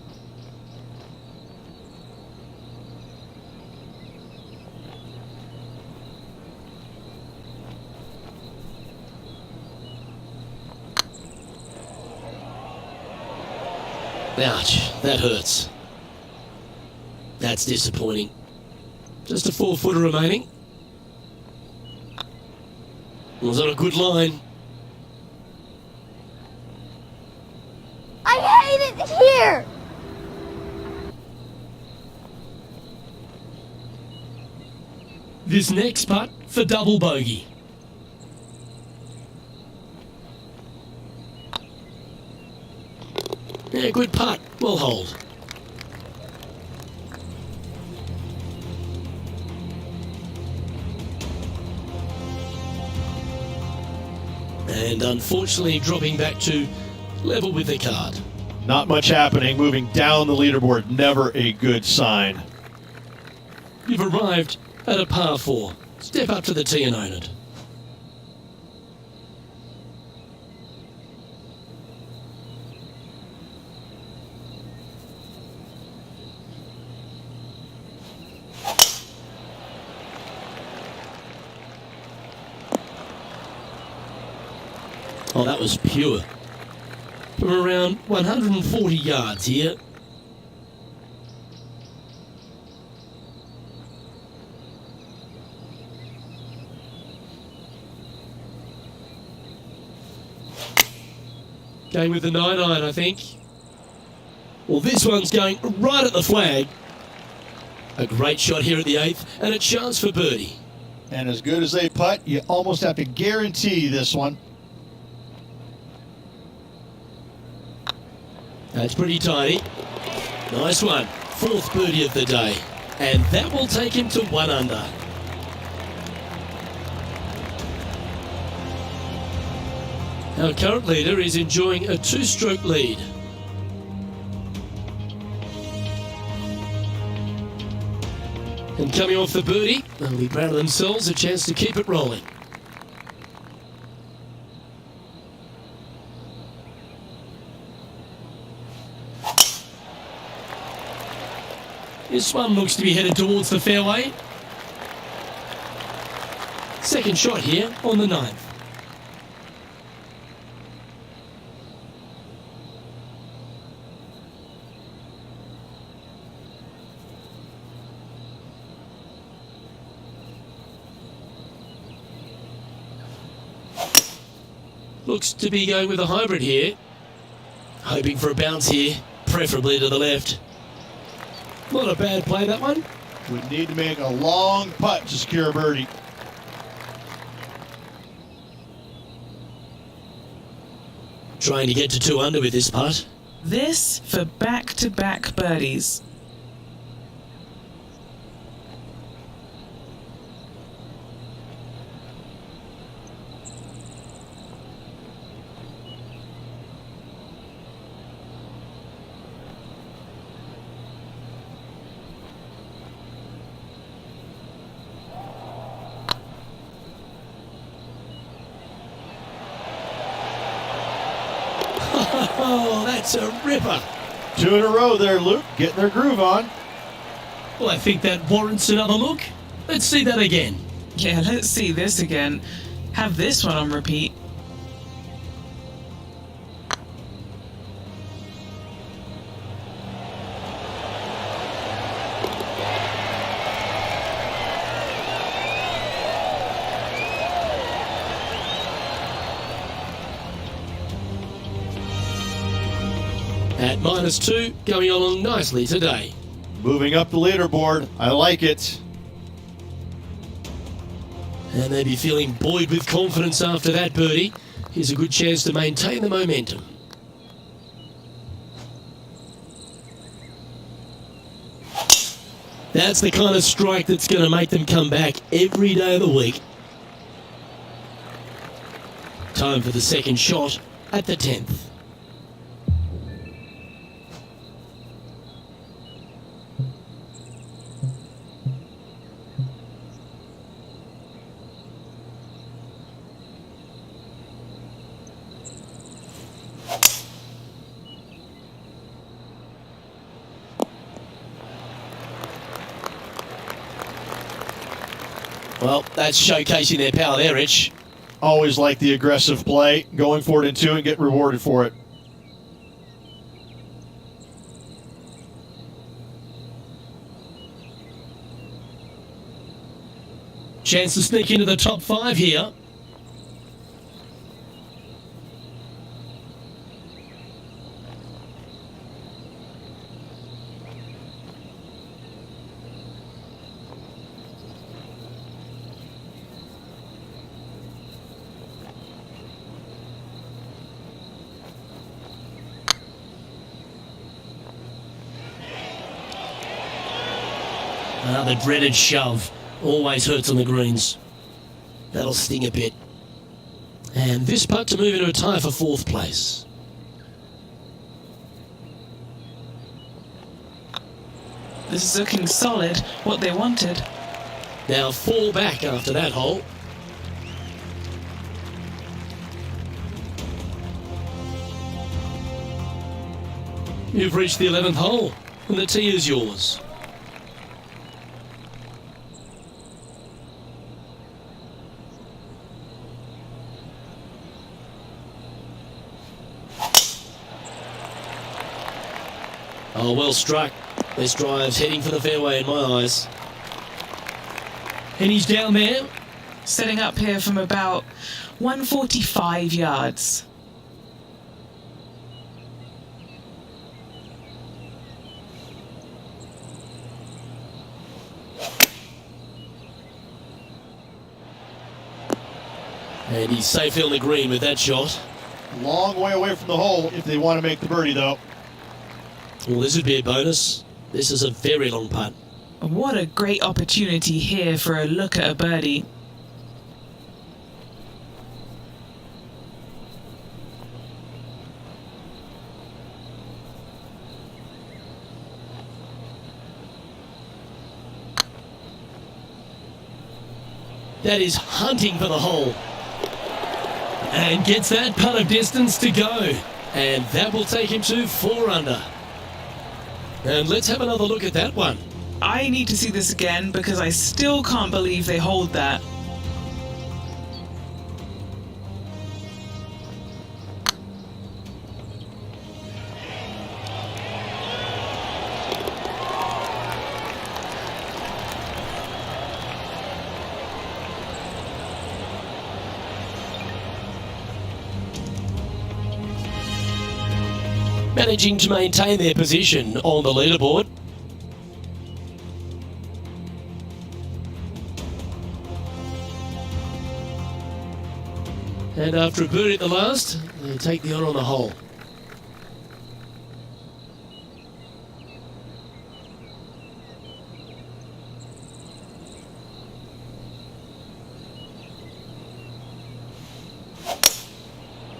Ouch, that hurts. That's disappointing. Just a 4-footer remaining. Was on a good line. I hate it here! This next putt for double bogey. Yeah, good putt. Well hold. And unfortunately dropping back to level with the card. Not much happening, moving down the leaderboard, never a good sign. You've arrived at a par 4. Step up to the tee and own it. Oh, that was pure. From around 140 yards here. Going with the 9-iron, I think. Well, this one's going right at the flag. A great shot here at the 8th, and a chance for birdie. And as good as they putt, you almost have to guarantee this one. That's pretty tidy. Nice one. 4th birdie of the day. And that will take him to 1 under. Our current leader is enjoying a 2-stroke lead. And coming off the birdie, they'll be proud of themselves, a chance to keep it rolling. This one looks to be headed towards the fairway. Second shot here on the 9th. Looks to be going with a hybrid here. Hoping for a bounce here, preferably to the left. Not a bad play, that one. Would need to make a long putt to secure a birdie. Trying to get to 2 under with this putt. This for back-to-back birdies. Oh, that's a ripper. 2 in a row there, Luke, getting their groove on. Well, I think that warrants another look. Let's see that again. Yeah, let's see this again. Have this one on repeat. At -2, going along nicely today. Moving up the leaderboard, I like it. And they'll be feeling buoyed with confidence after that birdie. Here's a good chance to maintain the momentum. That's the kind of strike that's going to make them come back every day of the week. Time for the second shot at the 10th. Well, that's showcasing their power there, Rich. Always like the aggressive play, going for it in 2 and get rewarded for it. Chance to sneak into the top 5 here. The dreaded shove always hurts on the greens. That'll sting a bit. And this putt to move into a tie for 4th place. This is looking solid, what they wanted. Now 4 back after that hole. You've reached the 11th hole, and the tee is yours. Oh, well struck. This drive's heading for the fairway in my eyes. And he's down there. Setting up here from about 145 yards. And he's safely on the green with that shot. Long way away from the hole if they want to make the birdie, though. Well, this would be a bonus. This is a very long putt. What a great opportunity here for a look at a birdie. That is hunting for the hole. And gets that putt of distance to go. And that will take him to 4 under. And let's have another look at that one. I need to see this again because I still can't believe they hold that. Managing to maintain their position on the leaderboard. And after a birdie at the last, they take the honour on the hole.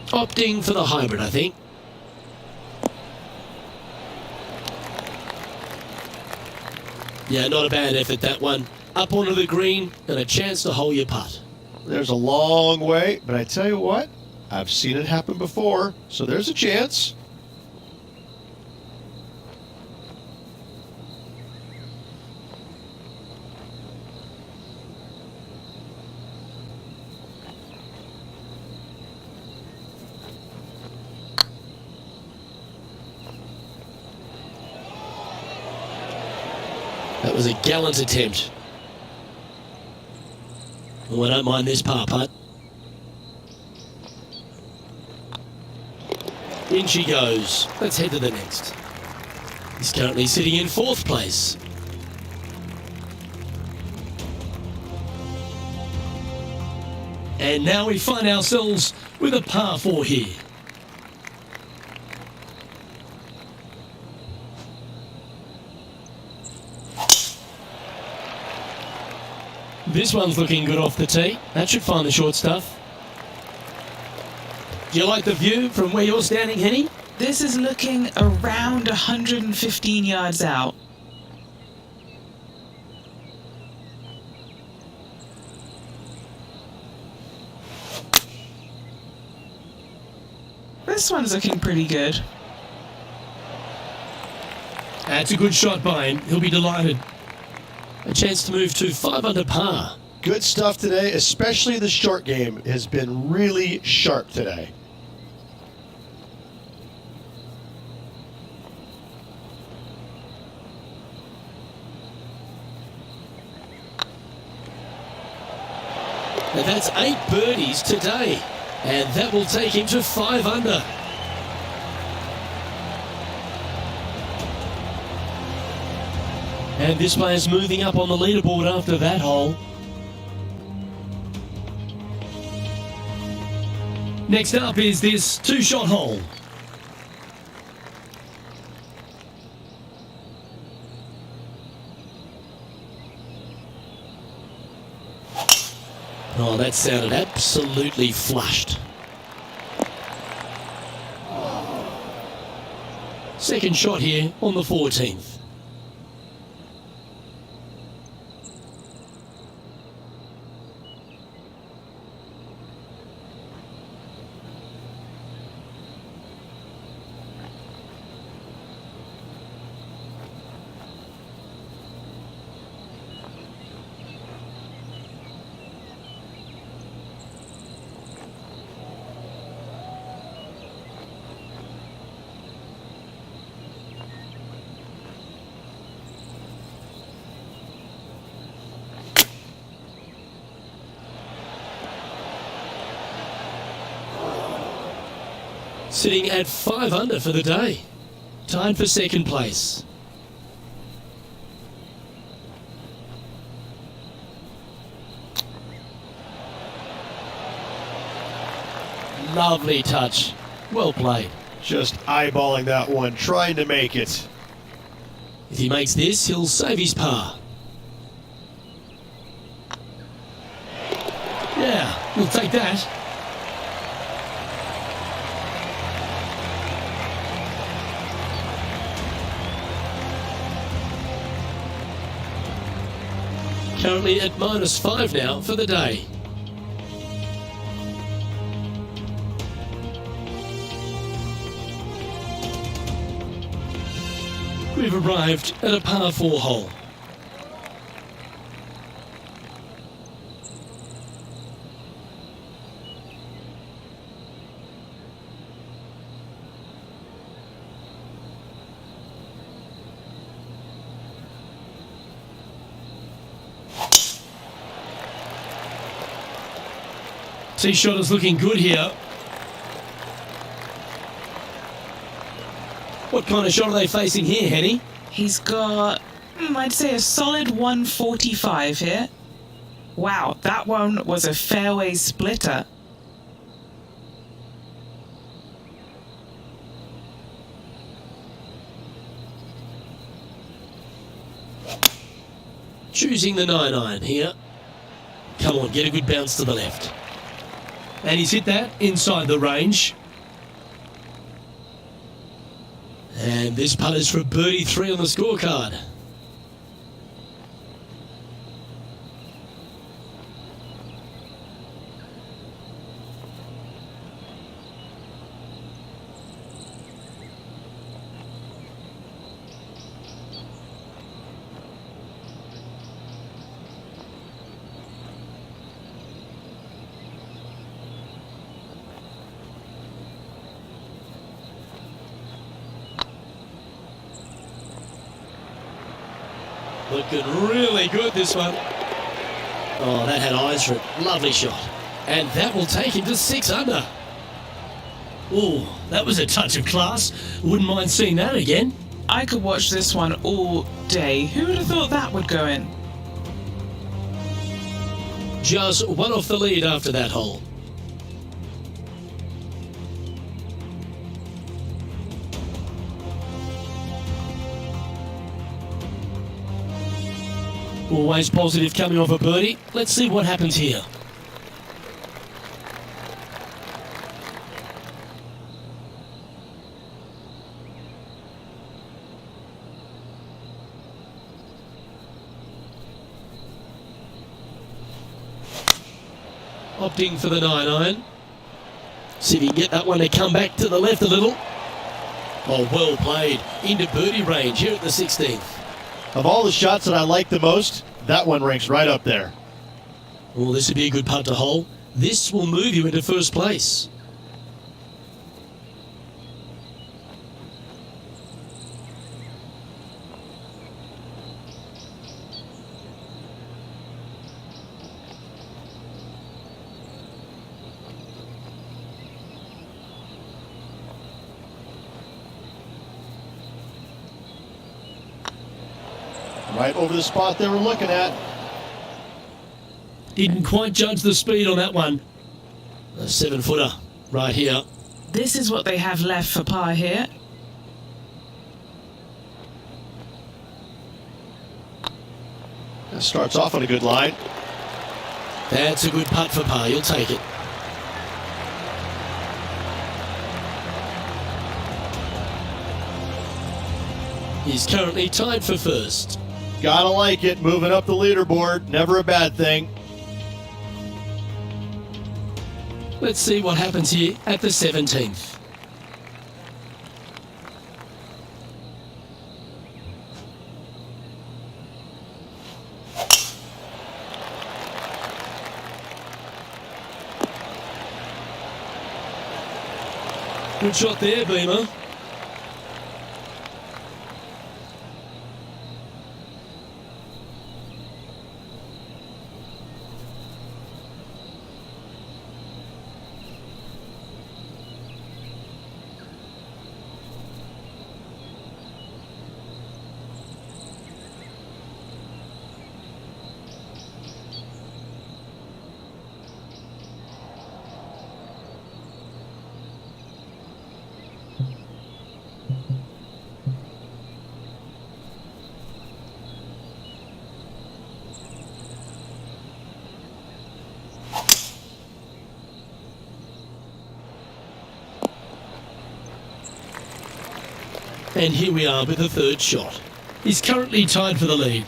Opting for the hybrid, I think. Yeah, not a bad effort, that one. Up onto the green and a chance to hole your putt. There's a long way, but I tell you what, I've seen it happen before, so there's a chance. That was a gallant attempt. Oh, I don't mind this par putt. In she goes. Let's head to the next. He's currently sitting in 4th place. And now we find ourselves with a par 4 here. This one's looking good off the tee. That should find the short stuff. Do you like the view from where you're standing, Henny? This is looking around 115 yards out. This one's looking pretty good. That's a good shot by him. He'll be delighted. A chance to move to 5 under par. Good stuff today, especially the short game has been really sharp today. Now that's 8 birdies today, and that will take him to 5 under. And this player's moving up on the leaderboard after that hole. Next up is this 2-shot hole. Oh, that sounded absolutely flushed. Second shot here on the 14th. Sitting at 5 under for the day. Tied for second place. Lovely touch. Well played. Just eyeballing that one, trying to make it. If he makes this, he'll save his par. Yeah, we'll take that. Currently at -5 now for the day. We've arrived at a par 4 hole. Tee shot is looking good here. What kind of shot are they facing here, Henny? He's got, I'd say a solid 145 here. Wow, that one was a fairway splitter. Choosing the 9-iron here. Come on, get a good bounce to the left. And he's hit that inside the range. And this putt is for birdie 3 on the scorecard. Looking really good, this one. Oh, that had eyes for it. Lovely shot. And that will take him to 6 under. Oh, that was a touch of class. Wouldn't mind seeing that again. I could watch this one all day. Who would have thought that would go in? Just one off the lead after that hole. Always positive coming off a birdie. Let's see what happens here. Opting for the 9-iron. See if he can get that one to come back to the left a little. Oh, well played. Into birdie range here at the 16th. Of all the shots that I like the most, that one ranks right up there. Well, this would be a good putt to hole. This will move you into first place. Right over the spot they were looking at. Didn't quite judge the speed on that one. A 7-footer right here. This is what they have left for par here. That starts off on a good line. That's a good putt for par. You'll take it. He's currently tied for first. Gotta like it. Moving up the leaderboard. Never a bad thing. Let's see what happens here at the 17th. Good shot there, Beamer. And here we are with the third shot. He's currently tied for the lead.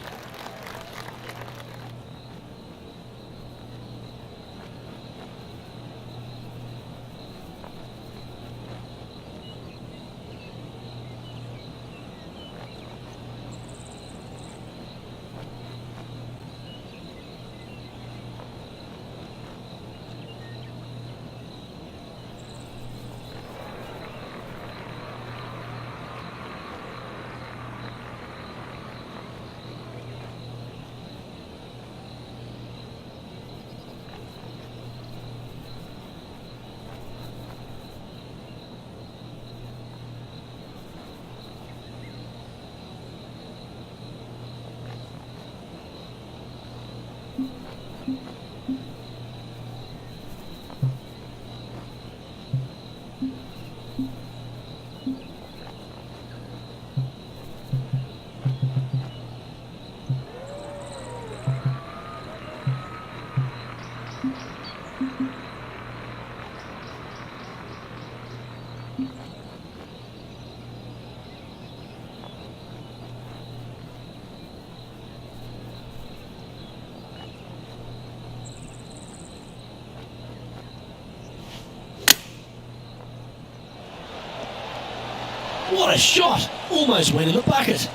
What a shot! Almost went in the bucket.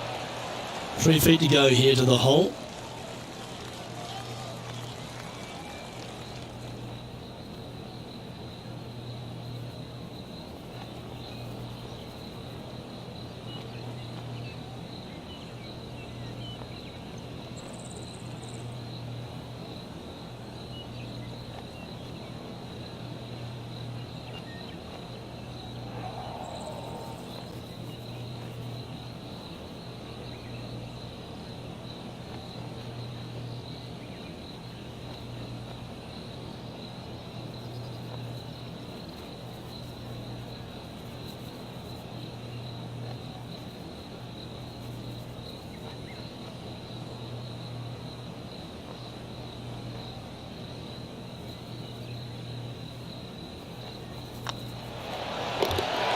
3 feet to go here to the hole.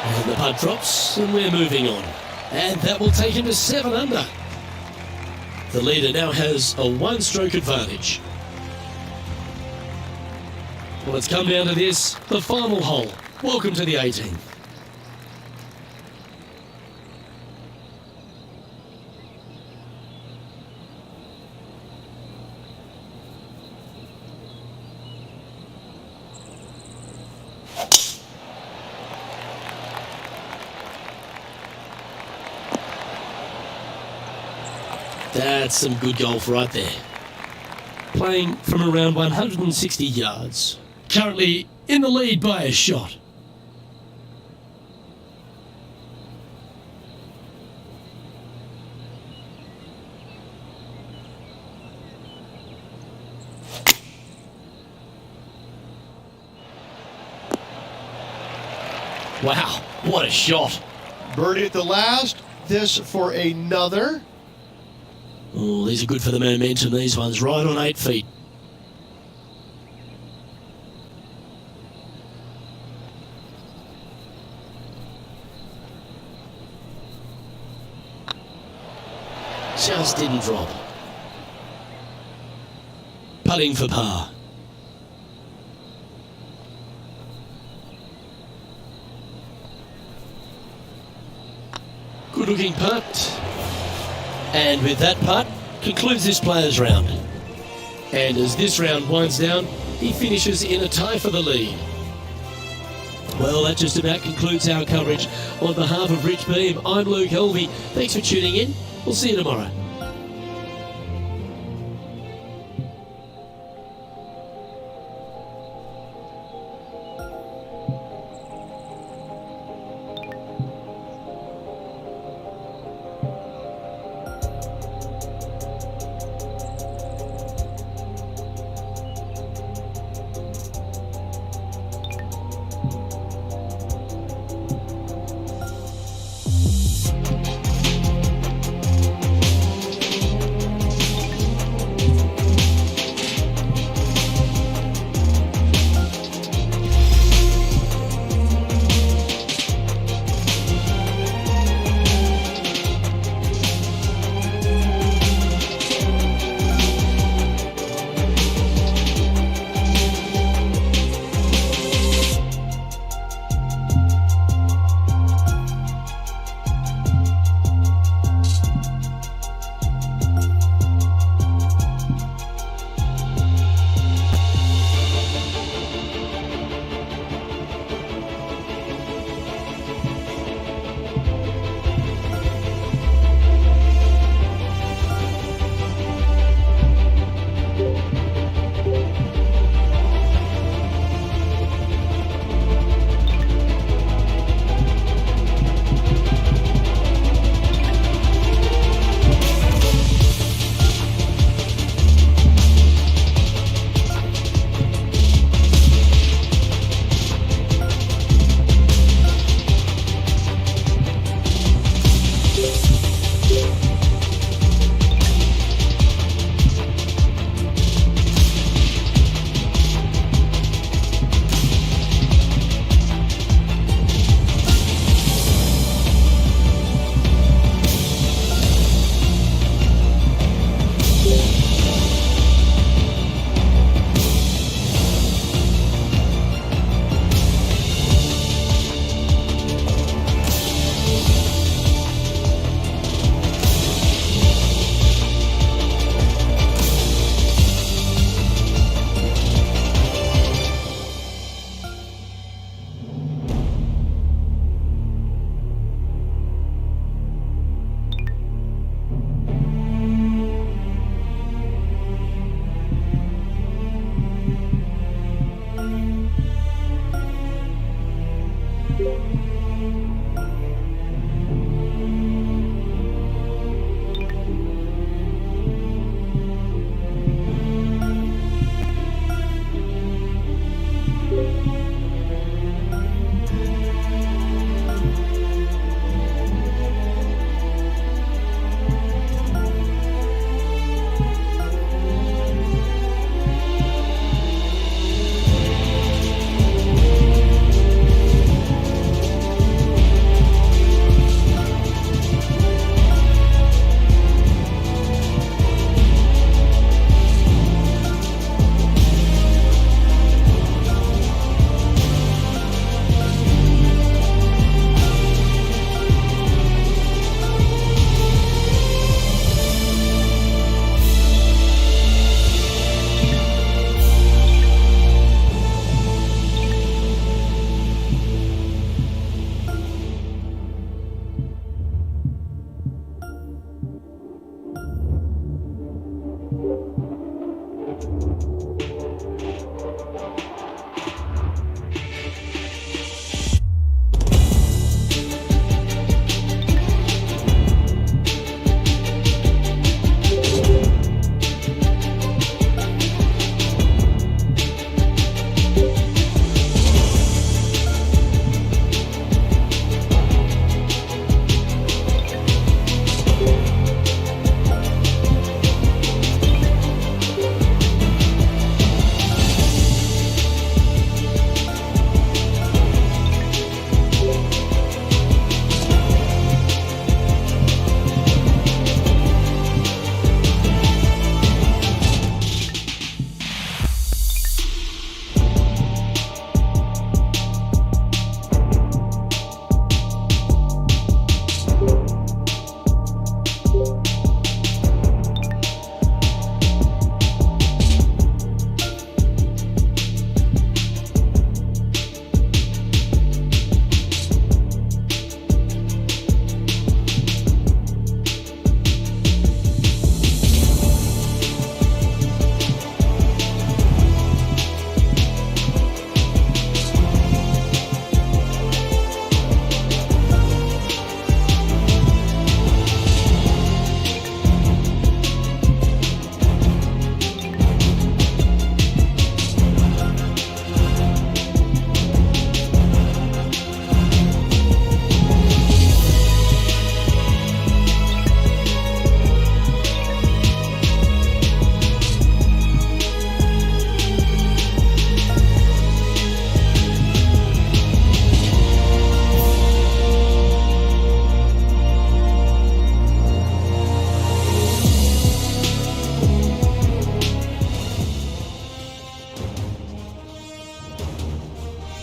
And the putt drops, and we're moving on. And that will take him to 7 under. The leader now has a 1-stroke advantage. Well, it's come down to this, the final hole. Welcome to the 18th. That's some good golf right there. Playing from around 160 yards. Currently in the lead by a shot. Wow, what a shot. Birdie at the last. This for another. Oh, these are good for the momentum, these ones, right on 8 feet. just didn't drop. Putting for par. Good looking putt. And with that putt, concludes this player's round. And as this round winds down, he finishes in a tie for the lead. Well, that just about concludes our coverage. On behalf of Rich Beam, I'm Luke Helvey. Thanks for tuning in. We'll see you tomorrow.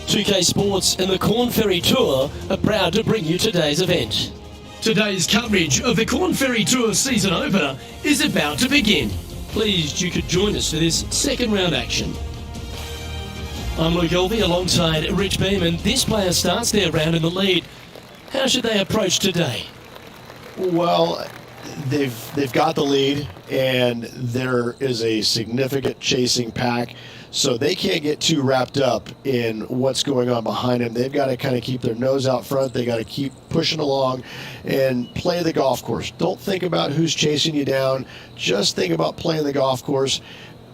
2K Sports and the Corn Ferry Tour are proud to bring you today's event. Today's coverage of the Corn Ferry Tour season opener is about to begin. Pleased you could join us for this second round action. I'm Luke Elvey alongside Rich Beeman. This player starts their round in the lead. How should they approach today? Well, they've got the lead, and there is a significant chasing pack, so they can't get too wrapped up in what's going on behind them. They've got to kind of keep their nose out front. They got to keep pushing along and play the golf course. Don't think about who's chasing you down. Just think about playing the golf course.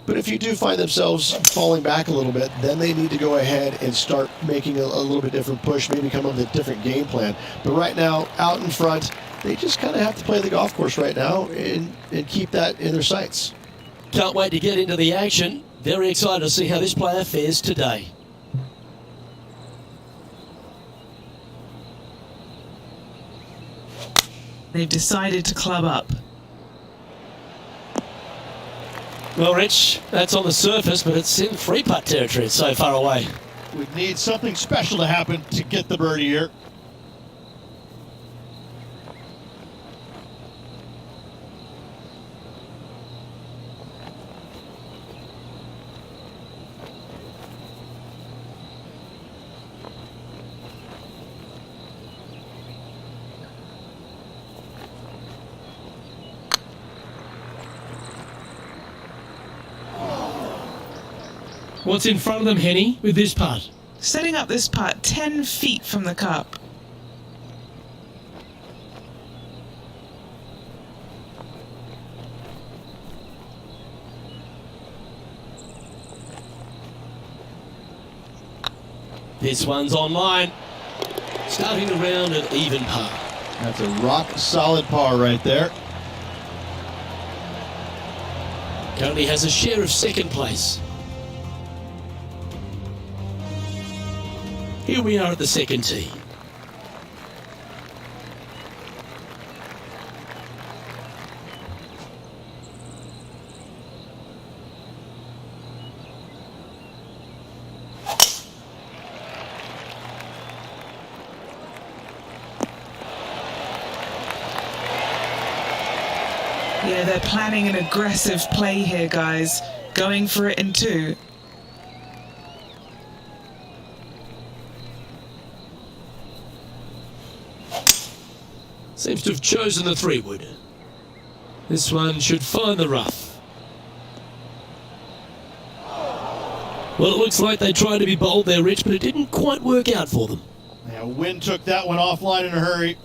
But if you do find themselves falling back a little bit, then they need to go ahead and start making a little bit different push, maybe come up with a different game plan. But right now, out in front, they just kind of have to play the golf course right now and keep that in their sights. Can't wait to get into the action. Very excited to see how this player fares today. They've decided to club up. Well, Rich, that's on the surface, but it's in three-putt territory. It's so far away. We need something special to happen to get the birdie here. What's in front of them, Henny, with this putt? Setting up this putt 10 feet from the cup. This one's online. Starting the round at even par. That's a rock-solid par right there. Currently has a share of second place. Here we are at the second tee. Yeah, they're planning an aggressive play here, guys. Going for it in two. Seems to have chosen the three-wood. This one should find the rough. Well, it looks like they tried to be bold there, Rich, but it didn't quite work out for them. Yeah, wind took that one offline in a hurry.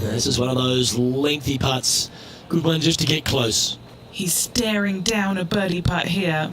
This is one of those lengthy putts. Good one just to get close. He's staring down a birdie putt here.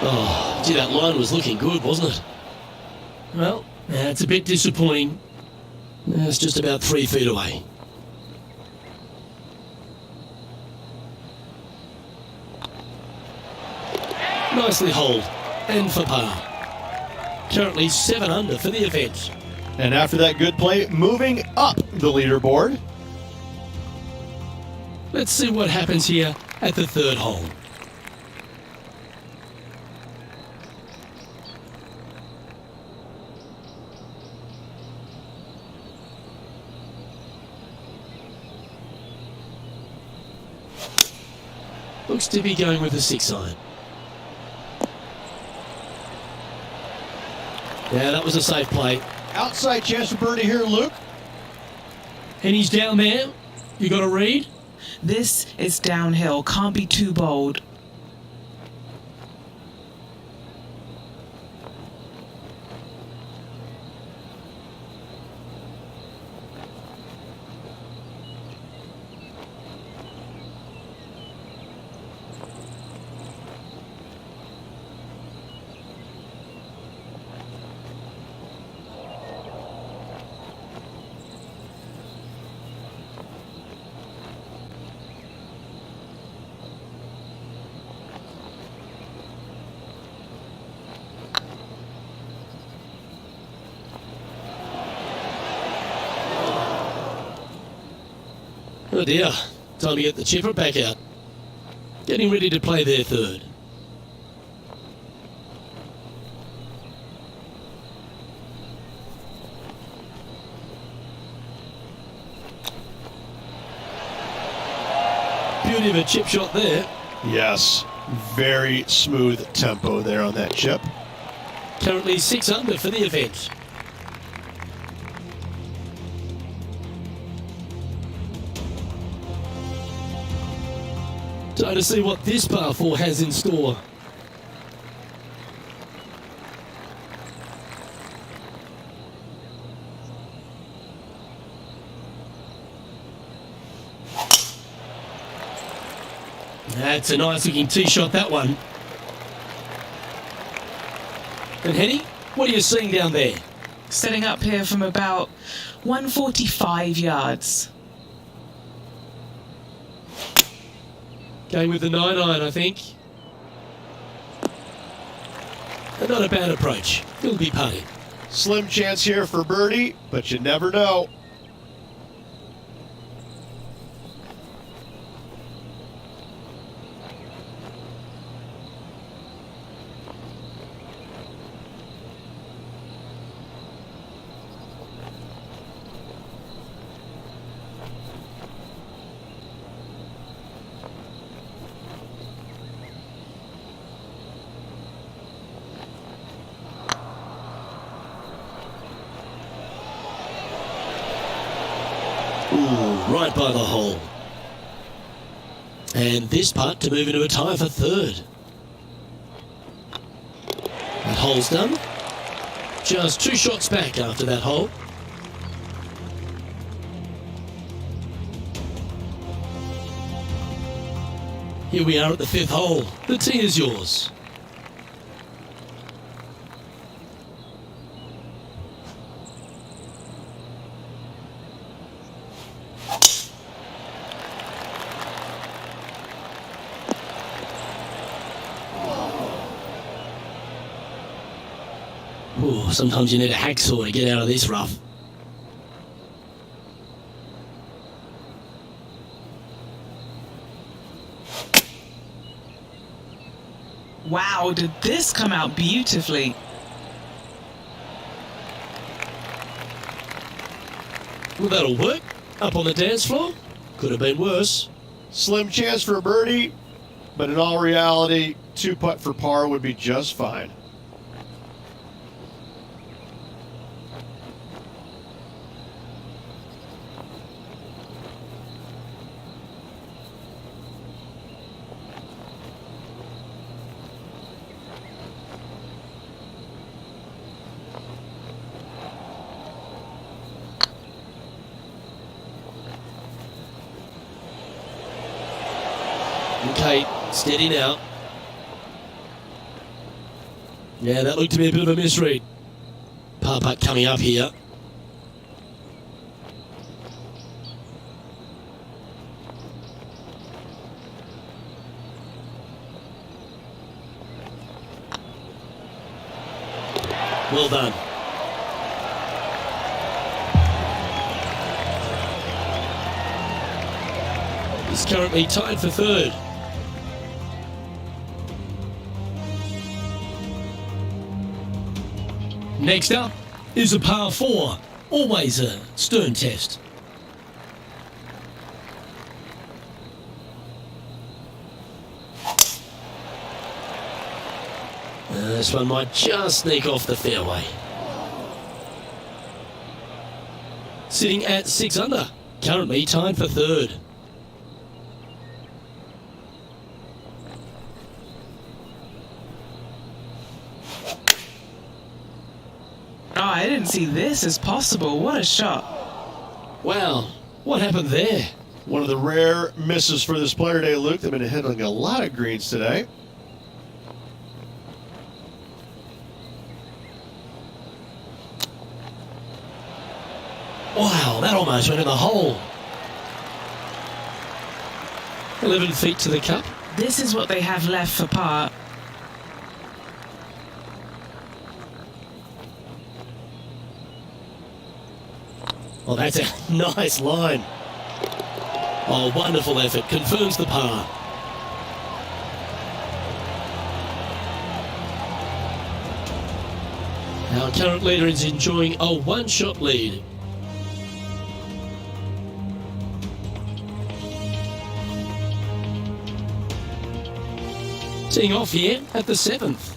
Oh, gee, that line was looking good, wasn't it? Well, that's a bit disappointing. It's just about 3 feet away. Nicely holed, and for par. Currently 7 under for the event. And after that good play, moving up the leaderboard. Let's see what happens here at the third hole. Looks to be going with a 6-iron. Yeah, that was a safe play. Outside chance for birdie here, Luke. And he's down there. You got a read? This is downhill. Can't be too bold. Oh dear, time to get the chipper back out. Getting ready to play their third. Beauty of a chip shot there. Yes, very smooth tempo there on that chip. Currently 6 under for the event. Time to see what this par 4 has in store. That's a nice looking tee shot, that one. And Henny, what are you seeing down there? Setting up here from about 145 yards. Going with the 9-iron, I think. And not a bad approach. He'll be putting. Slim chance here for birdie, but you never know. Ooh, right by the hole. And this putt to move into a tie for third. That hole's done. Just 2 shots back after that hole. Here we are at the 5th hole. The tee is yours. Ooh, sometimes you need a hacksaw to get out of this rough. Wow, did this come out beautifully? Well, that'll work. Up on the dance floor. Could have been worse. Slim chance for a birdie, but in all reality, 2-putt for par would be just fine. Okay, steady now. Yeah, that looked to be a bit of a misread. Par putt coming up here. Well done. He's currently tied for third. Next up is a par 4. Always a stern test. This one might just sneak off the fairway. sitting at 6 under, currently tied for third. Oh, I didn't see this as possible. What a shot. Wow, what happened there? One of the rare misses for this player today, Luke. They've been hitting a lot of greens today. Wow, that almost went in the hole. 11 feet to the cup. This is what they have left for par. Oh, that's a nice line. Oh, wonderful effort. Confirms the par. Our current leader is enjoying a one-shot lead. Teeing off here at the 7th.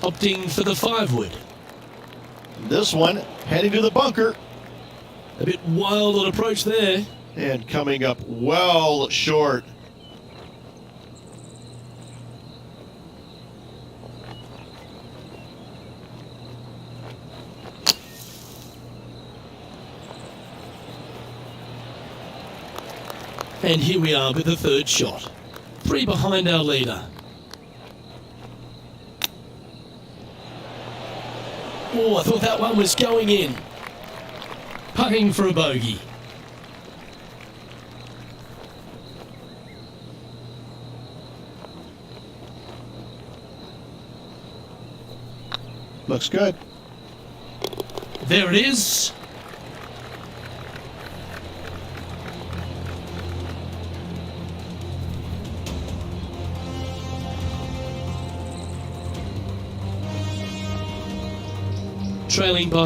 Opting for the 5-wood. This one heading to the bunker A bit wild on approach there. and coming up well short. And here we are with the third shot. 3 behind our leader. Oh, I thought that one was going in. Putting for a bogey. Looks good. There it is. Trailing by